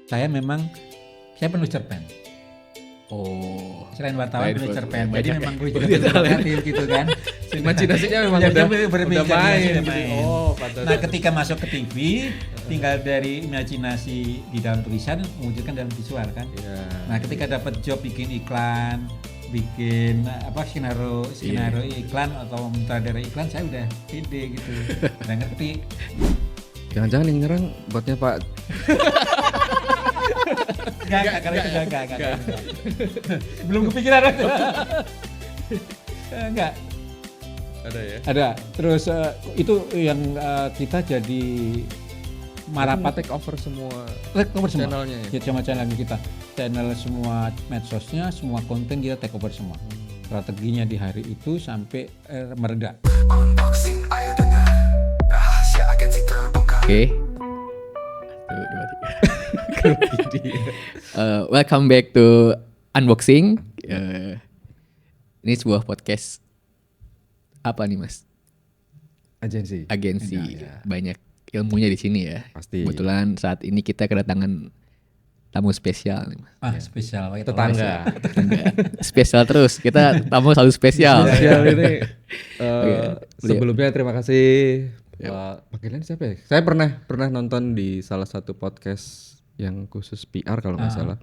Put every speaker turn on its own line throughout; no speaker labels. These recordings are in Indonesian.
saya penulis cerpen.
Oh.
Selain wartawan penulis cerpen.
Banyak
Jadi
ya.
memang gue juga kreatif gitu kan.
Imajinasinya memang
Ya,
udah
berimajinasi,
main.
main.
Oh, pantas.
Nah, ketika masuk ke TV, tinggal dari imajinasi di dalam tulisan mewujudkan dalam visual kan.
Iya.
Nah, ketika dapat job bikin iklan, bikin skenario iklan atau mentradara iklan, saya udah pede gitu. Udah ngerti.
Jangan-jangan yang nyerang botnya Pak.
Enggak, kalau itu enggak. Belum kepikiran ada. Enggak.
Ada ya.
Ada. Terus itu yang kita jadi marapat
take over semua
take over semua.
channelnya ya?
Ya, sama channel kita. Channel semua medsosnya, semua konten kita take over semua. Strateginya di hari itu sampai mereda.
Unboxing ayo dengar rahasia agensi terbongkar.
Oke. 1, 2, 3. Welcome back to Unboxing. Ini sebuah podcast apa nih Mas?
Agensi.
Agensi.
Ya.
Banyak ilmunya di sini ya.
Pasti.
Kebetulan saat ini kita kedatangan tamu spesial nih Mas.
Spesial
Tetangga.
Spesial terus. Kita tamu selalu spesial.
Spesial ini.
Oke.
Sebelumnya terima kasih. Pak, panggilan siapa ya? Saya pernah nonton di salah satu podcast yang khusus PR kalau nggak salah.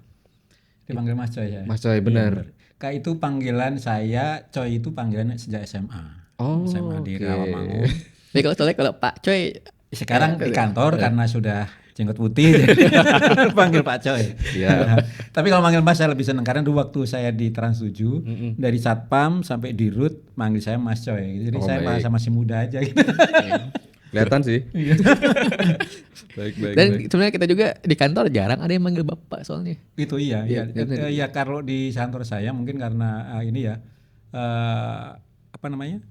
Dipanggil Mas Coy ya.
Mas Coy, benar.
Kak itu panggilan saya, Coy itu panggilan sejak SMA.
Oh,
SMA di
oke.
Rawamangun.
Tapi kalau Pak Coy
Sekarang di kantor karena sudah jenggot putih jadi panggil Pak Coy.
Iya.
Tapi kalau manggil Mas saya lebih senang karena dulu waktu saya di Trans 7 dari Satpam sampai di Rut manggil saya Mas Coy. Jadi
Oh,
saya
baik.
merasa masih muda aja gitu.
Kelihatan sih. Baik.
Dan sebenarnya kita juga di kantor jarang ada yang manggil Bapak soalnya.
Itu iya.
Iya,
Ya, ya kalau di kantor saya mungkin karena ini ya apa namanya?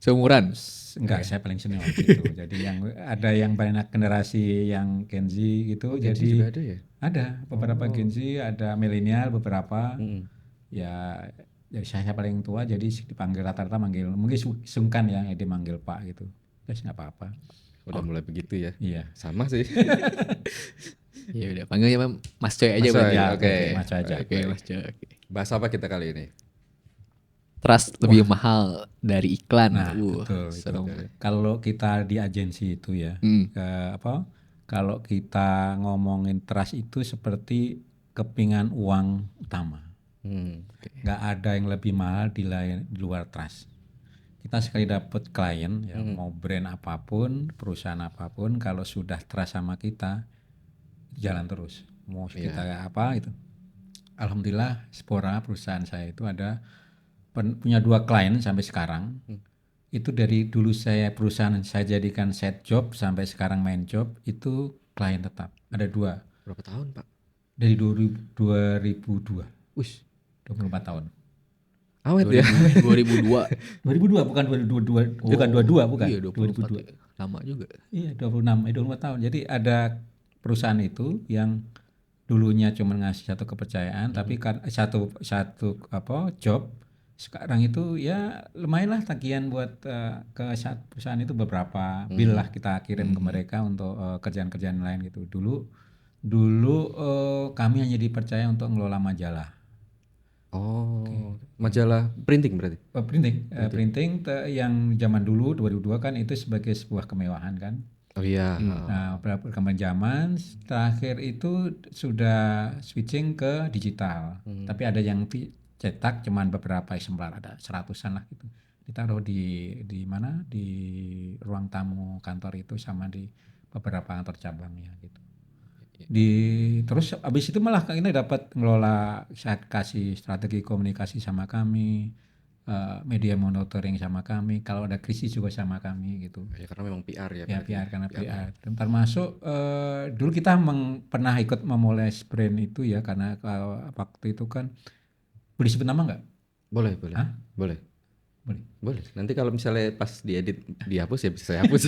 Seumuran.
Enggak, saya paling senior gitu. Jadi yang ada yang banyak generasi yang Gen Z gitu.
Gen Z
Jadi
juga ada ya?
ada beberapa Gen Z, ada milenial beberapa.
Mm-mm.
Ya jadi saya paling tua jadi dipanggil rata-rata manggil mungkin sungkan ya dimanggil Pak gitu. Terus nggak apa-apa.
Udah mulai begitu ya?
Iya.
Sama sih.
Ya udah panggilnya Mas Coy aja
Mas Coy,
berarti.
Ya,
oke.
Mas Coy aja.
Oke, Mas Coy. Oke.
Bahas apa kita kali ini?
Trust lebih mahal dari iklan.
Nah, betul.
serem.
Kalau kita di agensi itu ya, kalau kita ngomongin trust itu seperti kepingan uang utama. Nggak ada yang lebih mahal di luar trust. Kita sekali dapat klien, ya, mau brand apapun, perusahaan apapun, kalau sudah trust sama kita, jalan terus. Mau kita apa gitu. Alhamdulillah, Spora perusahaan saya itu ada punya 2 klien sampai sekarang. Itu dari dulu perusahaan saya jadikan set job sampai sekarang main job itu klien tetap. Ada 2
Berapa tahun Pak?
dari 2002.
Wih,
24 tahun.
awet ya.
2002.
2002 bukan 2022, bukan 22 bukan.
Iya,
2002.
24. Lama juga.
Iya, 24 tahun. Jadi ada perusahaan itu yang dulunya cuma ngasih satu kepercayaan tapi satu job. Sekarang itu ya lumayan lah tagihan buat ke perusahaan itu beberapa bill lah kita kirim ke mereka untuk kerjaan-kerjaan lain gitu. Dulu kami hanya dipercaya untuk ngelola majalah.
Majalah printing berarti?
Printing yang zaman dulu 2002 kan itu sebagai sebuah kemewahan kan.
Oh iya.
Nah, perkembangan zaman terakhir itu sudah switching ke digital. Tapi ada yang cetak cuman beberapa eksemplar, ada 100-an lah gitu. Ditaruh di mana? Di ruang tamu kantor itu sama di beberapa kantor cabangnya gitu. Terus abis itu malah ini dapat ngelola, saya kasih strategi komunikasi sama kami, media monitoring sama kami, kalau ada krisis juga sama kami gitu.
Ya karena memang PR ya.
Ya PR karena PR. Dan termasuk dulu kita pernah ikut memulai brand itu ya karena waktu itu kan boleh sebut nama nggak?
Boleh.
Hah?
Boleh.
Boleh.
Nanti kalau misalnya pas diedit dihapus ya bisa saya hapus.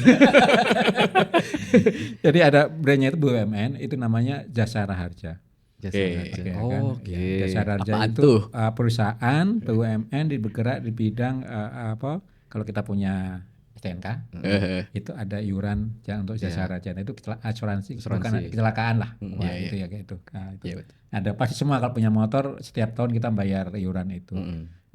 Jadi ada brandnya itu BUMN, itu namanya Jasa Raharja.
Jasa Raharja.
Kan?
Oke.
Ya, Jasa Raharja
Apaan
itu
tuh?
perusahaan BUMN bergerak di bidang kalau kita punya STNK itu ada iuran untuk jasa raja. Itu asuransi, bukan kecelakaan lah. Itu ya kayak itu. Nah, itu. Ada pasti semua kalau punya motor setiap tahun kita bayar iuran itu.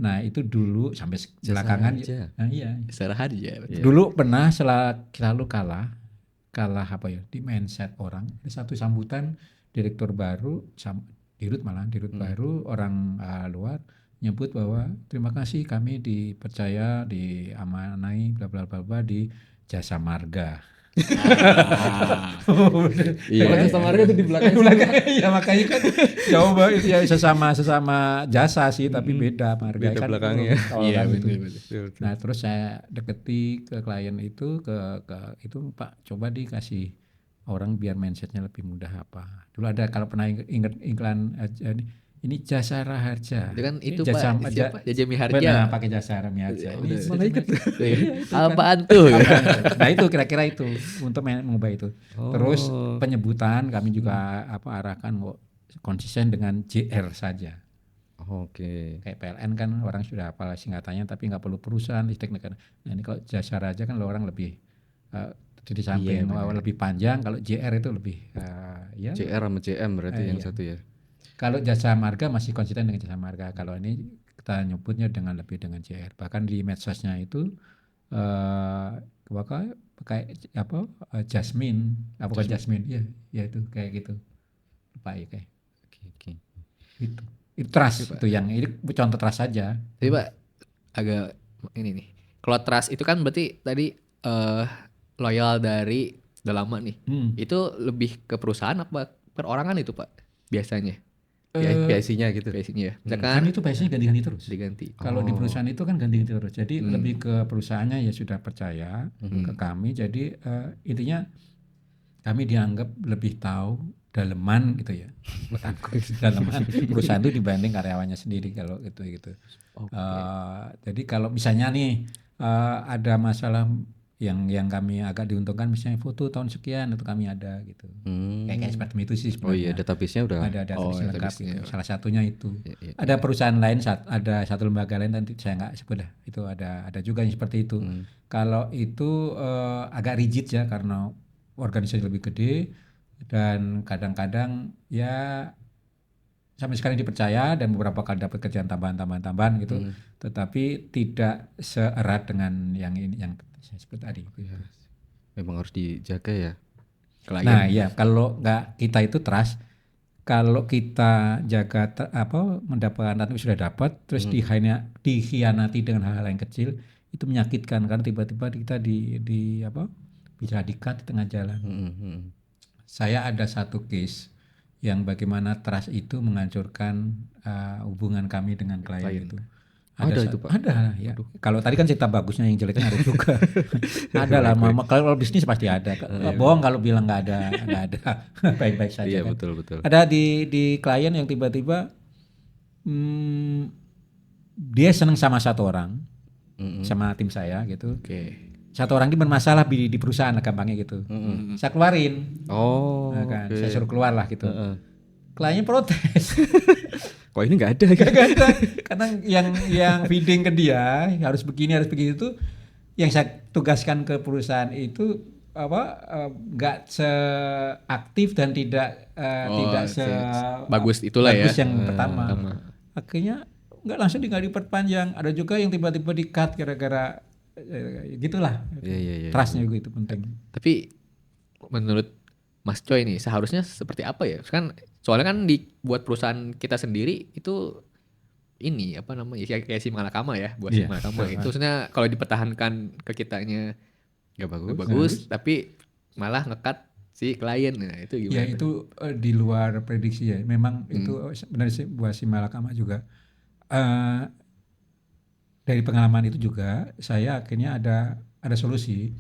Nah itu dulu sampai belakangan. Nah, iya.
Jasa raja.
Dulu pernah selalu kalah apa ya di mindset orang. Ada satu sambutan direktur baru, dirut baru orang luar nyebut bahwa terima kasih kami dipercaya, diamanai bla bla bla bla di Jasa Marga.
Jasa Marga itu di belakang.
Ya makanya kan coba itu ya sesama jasa sih tapi beda marga
beda
kan
belakangnya.
Iya betul. Nah terus saya deketi ke klien itu ke itu Pak coba dikasih orang biar mindsetnya lebih mudah apa. Dulu ada kalau pernah ingat iklan ini Jasa Raharja.
Itu kan itu
jasa,
Pak, siapa? Jaja Miharja.
Benar, pakai Jasa Miharja. Ini
malaikat.
Apaan tuh?
Nah itu kira-kira itu untuk mengubah itu. Terus penyebutan kami juga arahkan konsisten dengan JR saja.
Oke.
Kayak PLN kan orang sudah hafal singkatannya tapi nggak perlu perusahaan listrik negara. Nah ini kalau Jasa Raja kan orang lebih di samping lebih panjang. Kalau JR itu lebih ya.
JR sama JM berarti yang satu ya.
Kalau Jasa Marga masih konsisten dengan Jasa Marga. Kalau ini kita nyebutnya lebih dengan JR. Bahkan di medsosnya itu pakai Jasmine, bukan Jasmine, ya itu kayak gitu. Lupa ya kayak.
Oke.
Itu trust itu yang ini contoh trust saja.
Tapi Pak agak ini nih. Kalau trust itu kan berarti tadi loyal dari udah lama nih. Itu lebih ke perusahaan apa perorangan itu Pak biasanya?
PIC-nya gitu.
PIC-nya ya.
Kan itu PIC-nya ganti-ganti terus.
Diganti.
Kalau di perusahaan itu kan ganti-ganti terus. Jadi lebih ke perusahaannya ya sudah percaya ke kami. Jadi intinya kami dianggap lebih tahu daleman gitu ya. Daleman perusahaan itu dibanding karyawannya sendiri kalau gitu. Jadi kalau misalnya nih ada masalah yang kami agak diuntungkan misalnya foto tahun sekian itu kami ada gitu. Kayak seperti itu sih sebenarnya.
Oh iya database-nya udah.
Ada database lengkap gitu. Salah satunya itu. Ada perusahaan lain ada satu lembaga lain nanti saya nggak sebut dah. Itu ada juga yang seperti itu. Kalau itu agak rigid ya karena organisasi lebih gede dan kadang-kadang ya sampai sekarang dipercaya dan beberapa kali dapat kerjaan tambahan gitu. Tetapi tidak seerat dengan yang ini yang seperti tadi.
Memang harus dijaga ya.
Nah ya kalau nggak kita itu trust, kalau kita jaga mendapatkan tapi sudah dapat terus dikhianati dengan hal-hal yang kecil itu menyakitkan karena tiba-tiba kita bisa di-cut di tengah jalan. Saya ada satu case yang bagaimana trust itu menghancurkan hubungan kami dengan klien itu.
Ada itu Pak?
Ada ya. Kalau tadi kan cerita bagusnya yang jeleknya ada juga. Ada lah. Kalau bisnis pasti ada. Bohong kalau bilang nggak ada. Baik-baik saja.
Iya
kan.
betul.
Ada di klien yang tiba-tiba dia senang sama satu orang, sama tim saya gitu. Satu orang ini bermasalah di perusahaan lah gampangnya gitu. Saya keluarin. Kan, saya suruh keluar lah gitu. Kliennya protes.
Kok ini nggak ada?
Karena yang feeding ke dia harus begini itu yang saya tugaskan ke perusahaan itu nggak seaktif dan tidak
bagus itulah
bagus
ya.
yang pertama. Akhirnya nggak langsung diperpanjang. Ada juga yang tiba-tiba di-cut gara-gara gitulah. Trustnya juga itu penting.
Tapi menurut Mas Coy nih seharusnya seperti apa ya? Kan soalnya kan buat perusahaan kita sendiri itu ini kayak si Malakama ya, buat si Malakama itu sebenarnya kalau dipertahankan ke kitanya nggak bagus, tapi malah ngekat si klien. Nah itu gimana?
Ya itu di luar prediksi ya. Memang itu benar sih buat si Malakama juga. Dari pengalaman itu juga saya akhirnya ada solusi.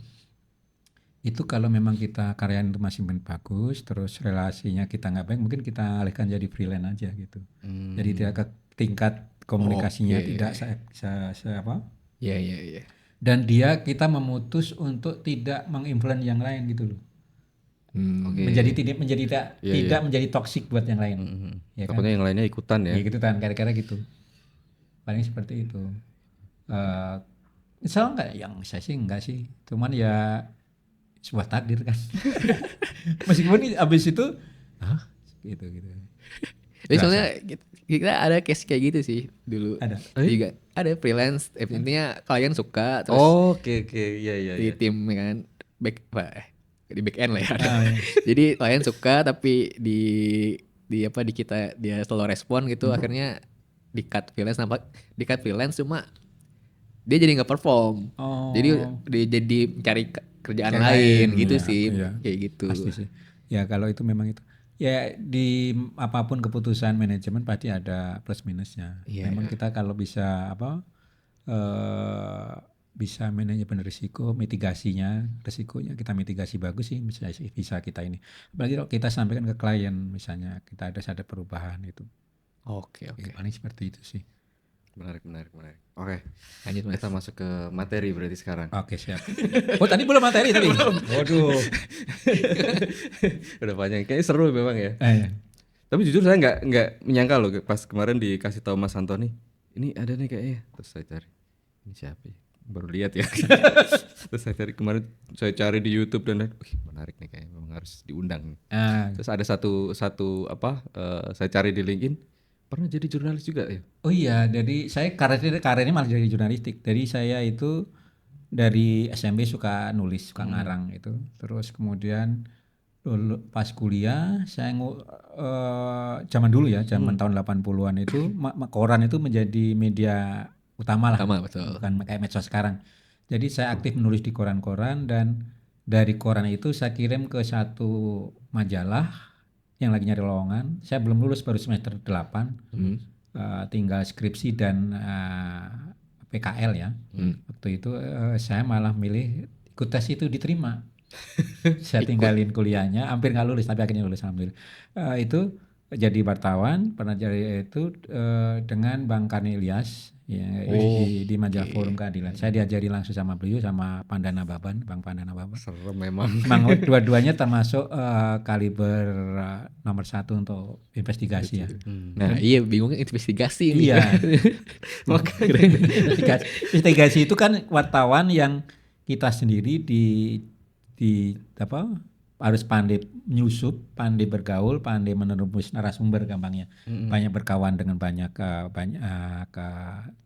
Itu kalau memang kita karyawan itu masih bagus, terus relasinya kita nggak baik, mungkin kita alihkan jadi freelance aja gitu. Jadi tidak ke tingkat komunikasinya tidak
Iya.
Dan kita memutus untuk tidak menginfluence yang lain gitu loh. Tidak menjadi toksik buat yang lain. Ya
Takutnya yang lainnya ikutan ya.
Ya gitu kan, kira-kira gitu. Paling seperti itu. Insya Allah enggak, yang saya sih enggak sih. Cuman ya sebuah takdir kan. Meskipun abis itu, gitu.
Jadi soalnya kita ada case kayak gitu sih dulu.
Ada.
Juga ada freelance. Intinya klien suka terus
Oke, iya.
di tim kan di back end lah ya.
Iya.
Jadi klien suka tapi di kita dia selalu respon gitu, akhirnya di cut freelance cuma dia jadi nggak perform.
Oh.
Jadi dia jadi cari kerjaan
Yang
lain gitu
iya,
sih,
iya.
kayak gitu.
Pasti sih. Ya kalau itu memang itu. Ya di apapun keputusan manajemen pasti ada plus minusnya.
Iya.
Memang kita kalau bisa bisa manajemen risiko, mitigasinya, risikonya kita mitigasi bagus sih, misalnya visa kita ini. Apalagi kalau kita sampaikan ke klien, misalnya kita ada perubahan itu.
Oke.
Ya, paling seperti itu sih.
Menarik. Oke,
Lanjut Mas.
kita masuk ke materi berarti sekarang.
Oke, siap. Oh tadi belum materi tadi.
Waduh. Udah panjang. Kayaknya seru memang ya.
Iya.
Tapi jujur saya nggak menyangka loh pas kemarin dikasih tahu Mas Antoni. Ini ada nih kayaknya. Terus saya cari. Ini siapa ya? Baru lihat ya. Terus saya cari di YouTube dan lihat, menarik nih kayaknya memang harus diundang nih. Terus ada satu saya cari di LinkedIn, pernah jadi jurnalis juga ya?
Oh iya, jadi saya karirnya malah jadi jurnalistik. Jadi saya itu dari SMP suka nulis, suka ngarang itu. Terus kemudian dulu pas kuliah saya zaman dulu ya, zaman tahun 80-an itu koran itu menjadi media utama lah.
Betul.
Bukan kayak medsos sekarang. Jadi saya aktif menulis di koran-koran dan dari koran itu saya kirim ke satu majalah yang lagi nyari lowongan. Saya belum lulus, baru semester 8. Tinggal skripsi dan PKL ya. Waktu itu saya malah milih ikut tes itu, diterima. Saya tinggalin kuliahnya, hampir nggak lulus tapi akhirnya lulus alhamdulillah. Itu jadi wartawan, pernah jadi itu dengan Bang Karni Ilyas ya, di majalah Forum Keadilan. Saya diajari langsung sama beliau, sama Pandana Baban, Bang Pandana Baban.
Serem memang.
Memang dua-duanya termasuk kaliber nomor 1 untuk investigasi ya.
Nah, iya bingungnya investigasi ini.
Iya. Investigasi itu kan wartawan yang kita sendiri harus pandai menyusup, pandai bergaul, pandai menerobos narasumber gampangnya. Banyak berkawan dengan banyak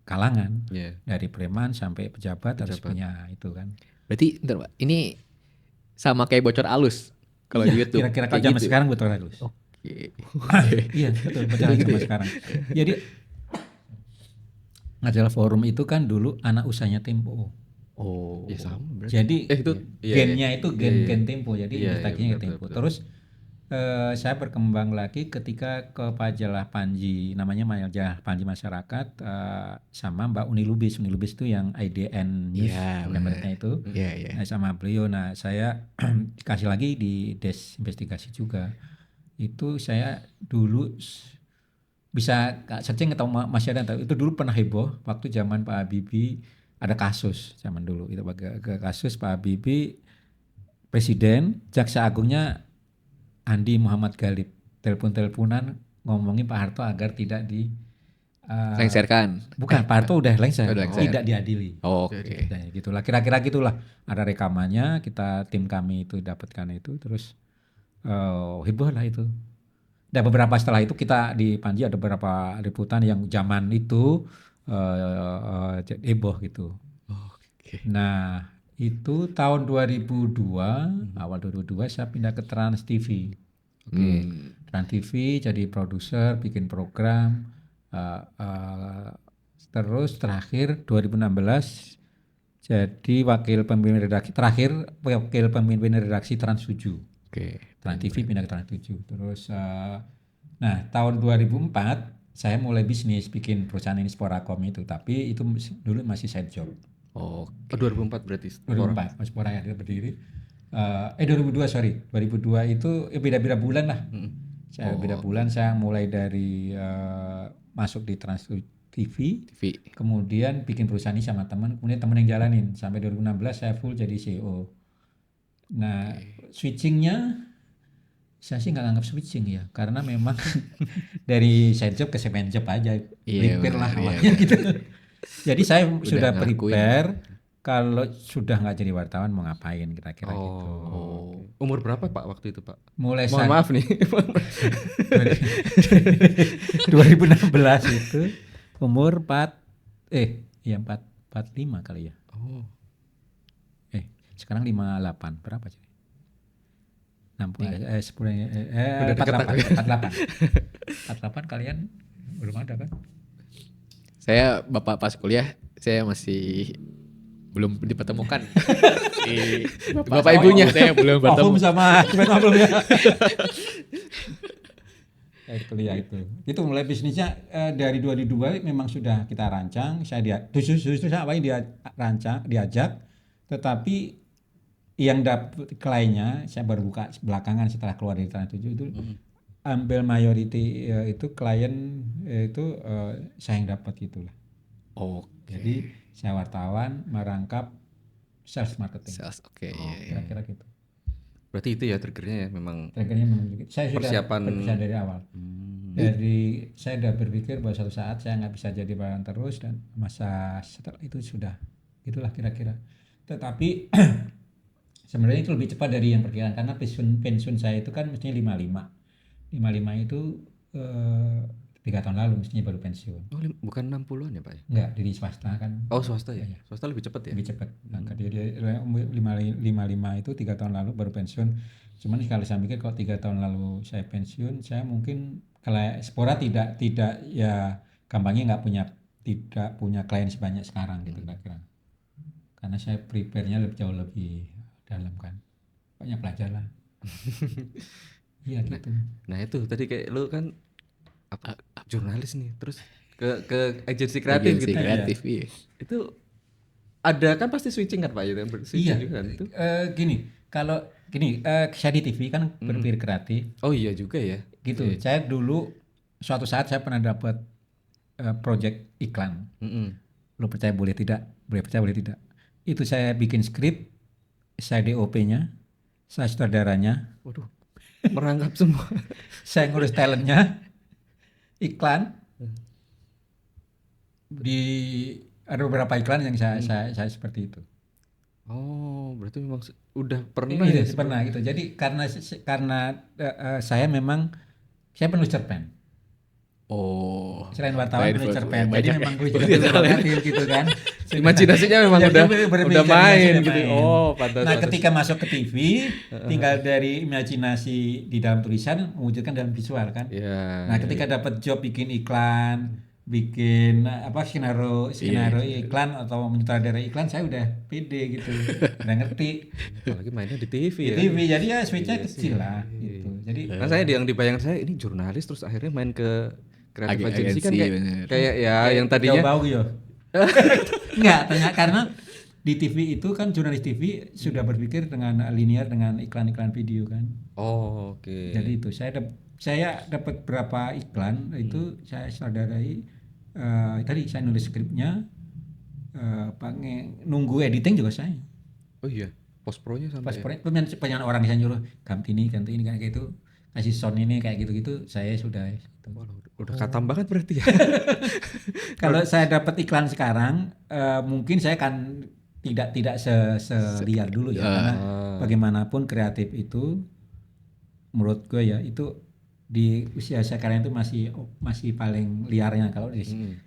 kalangan. Dari preman sampai pejabat harus punya itu kan.
Berarti bentar Pak, ini sama kayak bocor alus kalau di YouTube.
Kira-kira kalau zaman sekarang bocor alus.
Oke.
Iya, betul, bocor alus zaman sekarang. Jadi majalah Forum itu kan dulu anak usahanya Tempo.
Oh,
ya sama berarti.
Jadi gennya
iya.
itu gen Tempo, jadi investasinya ke Tempo.
betul.
Terus saya berkembang lagi ketika ke majalah Panji, namanya majalah Panji Masyarakat, sama Mbak Uni Lubis. Uni Lubis itu yang IDN News, gambarnya itu. Nah, sama beliau. Nah, saya dikasih lagi di Des Investigasi juga. Itu saya dulu bisa searching atau masih ada, itu dulu pernah heboh waktu zaman Pak Habibie. Ada kasus zaman dulu itu kasus Pak Habibie, presiden, jaksa agungnya Andi Muhammad Galib telepon-teleponan ngomongin Pak Harto agar tidak
lengserkan.
Bukan, Pak Harto udah lengser,
lengser.
tidak diadili.
Oke.
Nah, gitulah, kira-kira gitulah. Ada rekamannya, tim kami itu dapatkan itu, terus heboh lah itu. Dan beberapa setelah itu kita di Panji ada beberapa liputan yang zaman itu heboh gitu. Nah, itu tahun 2002, awal 2002 saya pindah ke Trans TV. Trans TV jadi produser, bikin program. Terus terakhir 2016 jadi wakil pemimpin redaksi Trans 7. Trans TV pindah ke Trans 7. Terus nah tahun 2004 saya mulai bisnis, bikin perusahaan ini Sporacom itu, tapi itu dulu masih side job.
2004 berarti.
2004 Spora ya dia berdiri. 2002 itu beda-beda bulan lah. Saya beda bulan, saya mulai dari masuk di Trans TV, kemudian bikin perusahaan ini sama teman, kemudian teman yang jalanin sampai 2016 saya full jadi CEO. Nah, switchingnya saya sih nggak anggap switching ya, karena memang dari side job ke second job aja, prepare lah awalnya gitu. Jadi saya sudah prepare kalau sudah nggak jadi wartawan mau ngapain kira-kira gitu.
Umur berapa Pak waktu itu Pak?
Mulai
Mohon maaf nih.
2016 itu umur 45 kali ya.
Oh.
Sekarang 58 berapa sih? 60
Udah deket
48 kalian belum ada kan?
Saya bapak pas kuliah, saya masih belum dipertemukan. Bapak ibunya saya belum bertemu.
Mahfum sama belum ya. Kuliah itu mulai bisnisnya dari 2002 memang sudah kita rancang. Saya justru saya awalnya dia rancang diajak, tetapi yang dapat kliennya saya baru buka belakangan setelah keluar dari Trans 7 itu ambil mayority itu klien itu saya yang dapat gitulah. Jadi saya wartawan merangkap sales marketing. Kira-kira gitu.
Berarti itu ya triggernya ya memang.
Triggernya memang saya sudah
persiapan
berpisah dari awal. Saya sudah berpikir bahwa suatu saat saya nggak bisa jadi wartawan terus dan masa setelah itu sudah itulah kira-kira. Tetapi sebenarnya itu lebih cepat dari yang perkiraan karena pensiun saya itu kan mestinya 55 itu 3 tahun lalu mestinya baru pensiun.
Bukan 60-an ya Pak ya?
Enggak, di swasta kan.
Swasta ya? Swasta lebih cepat ya?
Lebih cepat. Dia 55 itu 3 tahun lalu baru pensiun. Cuman kalau saya mikir kalau 3 tahun lalu saya pensiun, saya mungkin kalau Spora tidak ya gampangnya tidak punya klien sebanyak sekarang gitu kira-kira. Karena saya prepare-nya jauh lebih dalam kan. Banyak belajar lah. Iya gitu.
Nah itu tadi kayak lu kan jurnalis nih terus ke agensi kreatif gitu.
Kreatif, iya.
Itu ada kan pasti switching kan Pak itu
iya.
juga kan itu.
Saya di TV kan berpikir kreatif.
Oh iya juga ya.
Gitu. Saya dulu suatu saat saya pernah dapat project iklan. Lo percaya boleh tidak? Itu saya bikin skrip, saya DOP-nya, saya sutradaranya.
Waduh. Merangkap semua.
Saya ngurus talentnya. Iklan ada beberapa iklan yang saya seperti itu.
Oh, berarti memang udah pernah
ya? Pernah gitu. Jadi karena saya memang saya penulis cerpen. Selain wartawan penulis cerpen. Jadi memang gue juga kreatif gitu kan.
Imajinasinya memang udah main gitu. Pantas.
Nah, ketika masuk ke TV, tinggal dari imajinasi di dalam tulisan mewujudkan dalam visual kan. Nah, ketika dapat job bikin iklan, bikin skenario iklan atau menyutradarai iklan, saya udah pede gitu. Udah ngerti.
Apalagi mainnya di TV ya.
Di TV. Jadi ya switch-nya kecil lah gitu. Jadi
saya yang dibayangkan saya ini jurnalis terus akhirnya main ke kreatif agensi kan kayak ya yang tadinya
bau yo. Enggak, karena di TV itu kan jurnalis TV sudah berpikir dengan linear dengan iklan-iklan video kan.
Oke.
Jadi itu saya dapat berapa iklan itu saya sutradarai. Tadi saya nulis skripnya, nunggu editing juga saya.
Oh iya, post pro-nya sampai.
Banyak orang yang nyuruh ganti ini kayak gitu, kasih sound ini kayak gitu saya sudah.
Udah katam banget berarti ya.
Kalau saya dapat iklan sekarang, mungkin saya kan tidak seliar dulu ya, karena bagaimanapun kreatif itu, menurut gue ya itu di usia sekarang itu masih paling liarnya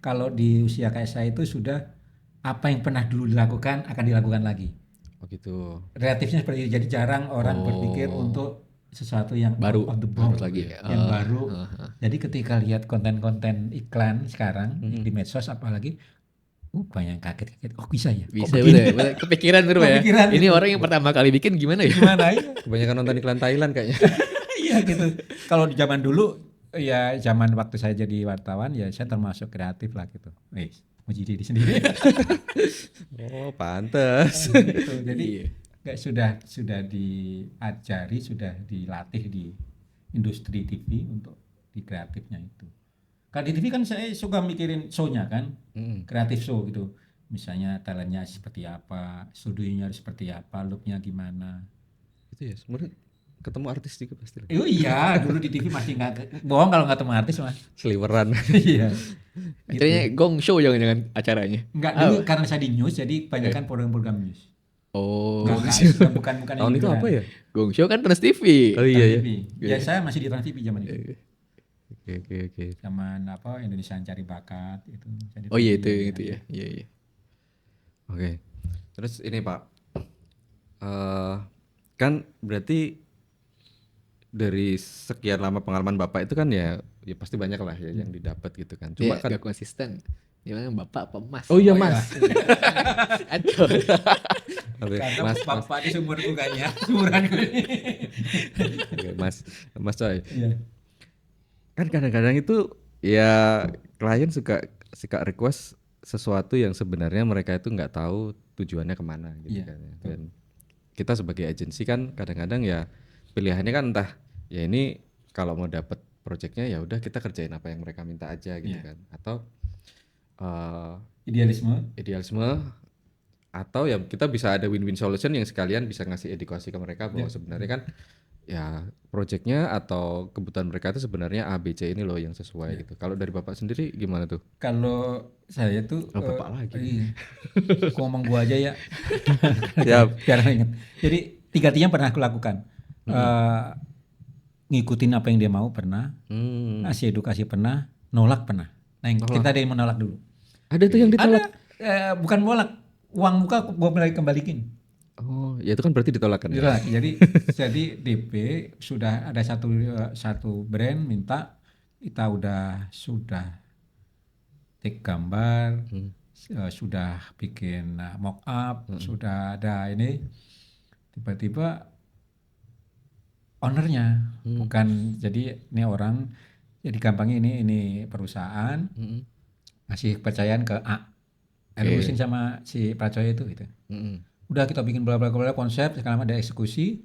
kalau di usia kayak saya itu sudah apa yang pernah dulu dilakukan akan dilakukan lagi.
Oh gitu.
Kreatifnya seperti itu, jadi jarang orang berpikir untuk sesuatu yang
baru
on the box
lagi
yang baru. Jadi ketika lihat konten-konten iklan sekarang di medsos apalagi banyak kaget bisa ya.
Bisa bener. Kepikiran terus ya. Ini orang yang pertama kali bikin gimana ya?
Kebanyakan nonton iklan Thailand kayaknya.
Iya gitu. Kalau di zaman dulu ya zaman waktu saya jadi wartawan ya saya termasuk kreatif lah gitu. Muji diri sendiri.
Pantes.
Gitu. Jadi sudah diajari, sudah dilatih di industri TV untuk di kreatifnya itu. Kalau di TV kan saya suka mikirin show-nya kan, kreatif show gitu. Misalnya talentnya seperti apa, studionya seperti apa, look-nya gimana.
Itu ya, sebenarnya ketemu artis juga pasti.
Iya, dulu di TV masih nggak bohong kalau nggak ketemu artis mas.
Seliweran.
Iya.
Acaranya Gong Show jangan acaranya.
Enggak dulu karena saya di news jadi kebanyakan program-program news.
Oh.
Bukan
Tahun itu apa ya?
Gong Show kan Trans TV.
Oh iya ya.
Ya saya masih di Trans TV zaman itu.
Oke.
Zaman apa Indonesia Cari Bakat itu.
Oh iya itu ya. Iya.
Oke. Terus ini Pak, kan berarti dari sekian lama pengalaman Bapak itu kan ya pasti banyak lah ya yang didapat gitu kan. Cuma kan
gak konsisten. Gimana Bapak apa Mas?
Oh iya Mas.
Aduh.
Karena Bapak di sumur bukan ya. Sumuran gue.
Oke, Mas Coy.
Iya.
Kan kadang-kadang itu ya klien suka request sesuatu yang sebenarnya mereka itu nggak tahu tujuannya kemana gitu kan. Dan kita sebagai agensi kan kadang-kadang ya pilihannya kan entah ya ini kalau mau dapat projectnya ya udah kita kerjain apa yang mereka minta aja gitu kan, atau idealisme atau ya kita bisa ada win-win solution yang sekalian bisa ngasih edukasi ke mereka bahwa sebenarnya kan ya projectnya atau kebutuhan mereka itu sebenarnya A B C ini loh yang sesuai gitu. Kalau dari Bapak sendiri gimana tuh?
Kalau saya tuh
Bapak lagi.
Iya. Ngomong gua aja ya.
Siap.
Biar ingat. Jadi 3T-nya pernah aku lakukan. Ngikutin apa yang dia mau pernah, ngasih edukasi pernah, nolak pernah. Nah yang kita dari menolak dulu.
Ada tuh yang ditolak?
Bukan nolak, uang muka gua mulai kembalikin.
Oh, ya itu kan berarti ditolak kan ya?
Jadi DP sudah ada satu brand minta, kita sudah take gambar, sudah bikin mock up, sudah ada ini, tiba-tiba ownernya bukan, jadi ini orang, jadi gampangnya ini perusahaan ngasih kepercayaan ke A, urusin sama si Pak Coy itu gitu. Udah kita bikin bla bla bla konsep, sekarang ada eksekusi,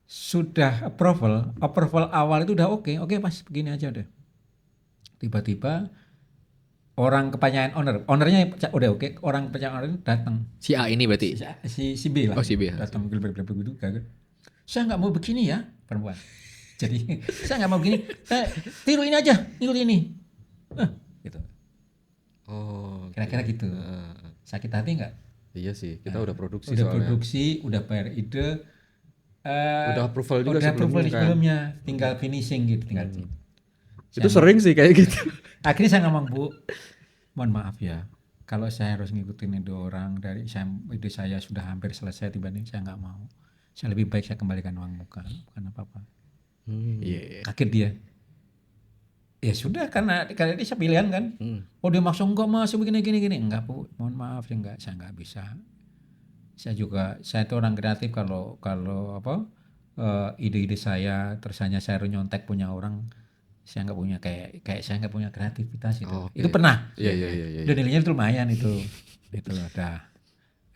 sudah approval awal itu udah oke Mas begini aja udah. Tiba-tiba orang kepercayaan ownernya udah oke, orang kepercayaan owner datang.
Si A ini berarti?
Si B lah.
Oh si B.
Datang begitu gagal. Saya nggak mau begini ya perempuan. Jadi saya nggak mau begini. Tiru ini aja, ikut ini. Gitu.
Oh.
Kira-kira gitu. Sakit hati nggak?
Iya sih, kita udah produksi
Udah
soalnya.
produksi, udah bayar ide.
Udah approval juga
udah approval sebelumnya,
kan?
tinggal finishing gitu, tinggal gitu.
Itu sering sih kayak gitu.
Akhirnya saya ngomong, Bu, mohon maaf ya, kalau saya harus ngikutin ide orang dari ide saya sudah hampir selesai dibanding saya nggak mau. Saya lebih baik saya kembalikan uang muka, bukan apa-apa. Kaget dia. Ya sudah karena dia pilihan kan. Oh dia maksa enggak Mas begini. Enggak Bu, mohon maaf ya saya enggak bisa. Saya itu orang kreatif, kalau ide-ide saya terus hanya saya nyontek punya orang, saya enggak punya kayak saya enggak punya kreativitas itu. Itu pernah.
Iya.
Udah nilainya itu lumayan itu. Itu ada.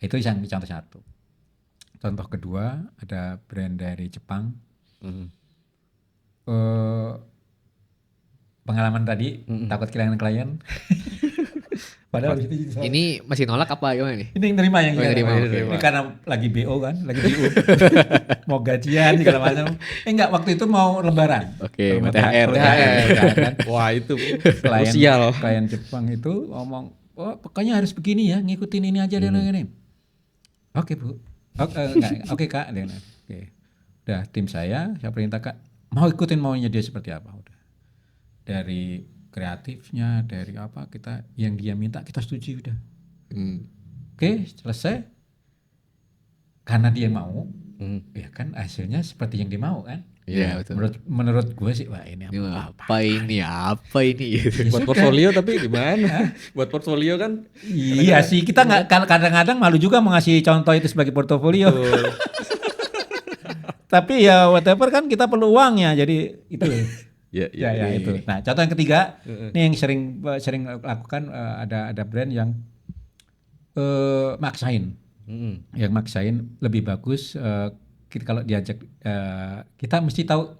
Itu yang contoh satu. Contoh kedua ada brand dari Jepang. Pengalaman tadi takut kehilangan klien. Padahal
ini masih nolak apa gimana nih?
Ini nerima yang
nerima.
Ini karena lagi BO kan, lagi BO. Mau gajian segala macam. Enggak, waktu itu mau lebaran.
Oke, THR
kan.
Wah, itu
klien Jepang itu ngomong, "Oh, pokoknya harus begini ya, ngikutin ini aja deh ini." Oke, Bu. Oke, Kak. Oke. Udah tim saya perintahkan mau ikutin maunya dia seperti apa udah. Dari kreatifnya, dari apa kita yang dia minta kita setuju udah. Oke, selesai. Karena dia mau, ya kan hasilnya seperti yang dia mau kan.
Iya betul.
Menurut gue sih, wah ini
apa ini?
Buat portfolio tapi gimana? Buat portfolio kan?
Iya sih, kita nggak kadang-kadang malu juga mengasih contoh itu sebagai portofolio. Tapi ya whatever kan kita perlu uangnya, jadi itu. Ya itu. Nah, contoh yang ketiga, ini yang sering lakukan, ada brand yang maksain. Yang maksain lebih bagus, kalau diajak, kita mesti tahu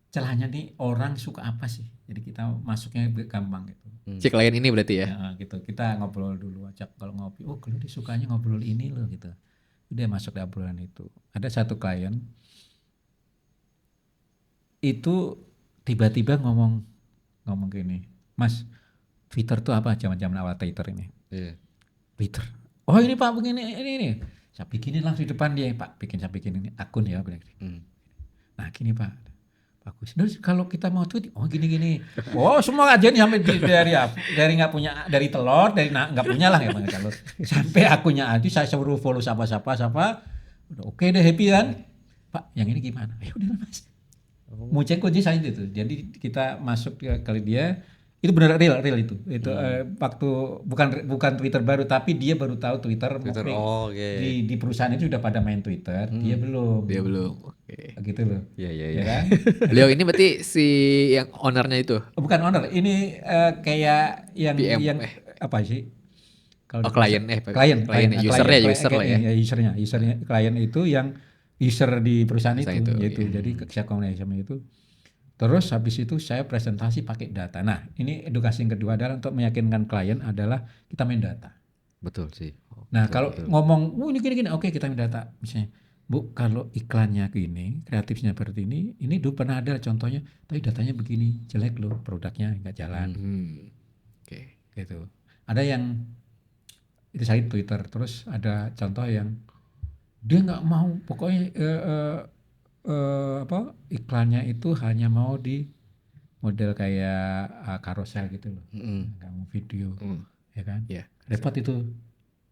celahnya nih orang suka apa sih. Jadi kita masuknya gampang gitu.
Si klien ini berarti ya?
Ya gitu. Kita ngobrol dulu, ajak kalau ngopi, oh kalau dia sukanya ngobrol ini loh gitu. Udah masuk di obrolan itu. Ada satu klien itu tiba-tiba ngomong gini, Mas, Twitter tuh apa? Zaman-zaman awal Twitter ini.
Iya.
Twitter. Oh ini Pak begini ini. Saya bikinin langsung di depan dia, Pak. Saya bikin ini akun ya. Nah gini Pak, bagus. Terus kalau kita mau tweet, oh gini. Oh semua aja nih sampai dari nggak punya, dari telur, dari nggak punya lah ya Bang telur. Sampai akunnya aja saya suruh follow siapa. Udah oke deh, happy kan. Pak yang ini gimana? Ya udah Mas. Mau cek kunci saya itu. Jadi kita masuk ke dia. Itu benar real itu waktu bukan Twitter baru, tapi dia baru tahu Twitter di perusahaan itu sudah pada main Twitter, dia belum oke. Gitu loh ya kan.
Beliau ini berarti si yang ownernya itu
bukan owner ini, kayak yang
PM,
yang apa sih kalau
klien
usernya klien itu yang user di perusahaan itu yaitu jadi saya komunikasi sama itu. Terus habis itu saya presentasi pakai data. Nah ini edukasi yang kedua adalah untuk meyakinkan klien adalah kita main data.
Betul sih.
Nah kalau ngomong, ini gini, oke kita main data. Misalnya, Bu kalau iklannya gini, kreatifnya seperti ini dulu pernah ada contohnya, tapi datanya begini, jelek loh, produknya nggak jalan.
Oke.
Gitu. Ada yang, itu saya Twitter, terus ada contoh yang dia nggak mau, pokoknya iklannya itu hanya mau di model kayak carousel gitu loh, nggak mau video, ya kan?
Yeah.
Repot itu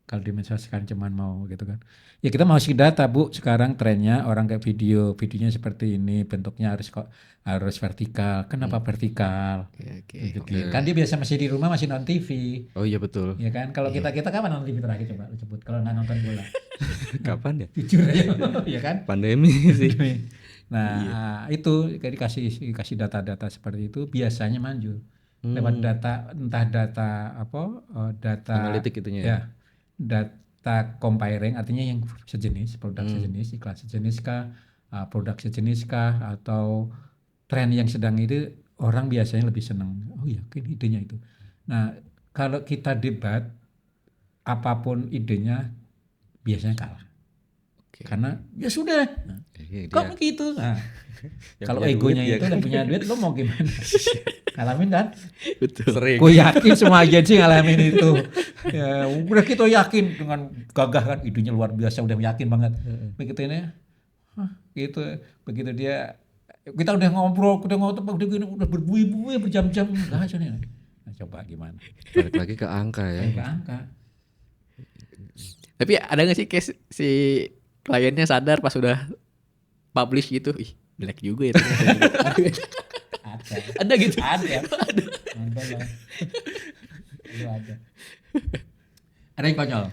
kalau dimensikan cuman mau gitu kan. Ya kita mau sih data Bu, sekarang trennya orang kayak videonya seperti ini, bentuknya harus vertikal. Kenapa vertikal?
Oke.
Kan dia biasa masih di rumah, masih nonton TV.
Oh iya betul.
Ya kan, kalau kita kapan nonton TV terakhir coba lu sebut kalau nggak nonton bola.
Kapan ya?
Jujur aja, ya kan?
Pandemi sih.
Nah itu dikasih data-data seperti itu biasanya manjur lewat data, entah data data
analitik itunya
ya, data comparing, artinya yang sejenis produk sejenis, iklan sejenis kah, produk sejenis kah, atau tren yang sedang itu orang biasanya lebih senang. Oh iya, idenya itu. Nah kalau kita debat apapun idenya biasanya kalah. Karena ya sudah, kok begitu. Nah, kalau egonya itu dan punya duit, lo mau gimana? Ngalamin kan?
Betul.
Sering.
Gue yakin semua agensi ngalamin itu. Ya, udah kita yakin dengan gagah kan, idenya luar biasa, udah yakin banget. Begitu ini, gitu. Begitu dia, kita udah ngobrol, udah berbuih-buih berjam-jam, nah coba gimana?
Balik lagi ke angka ya.
Ke angka.
Tapi ada nggak sih case si kliennya sadar pas udah publish gitu, ih jelek juga ya ada gitu.
Ada. Ada yang konyol.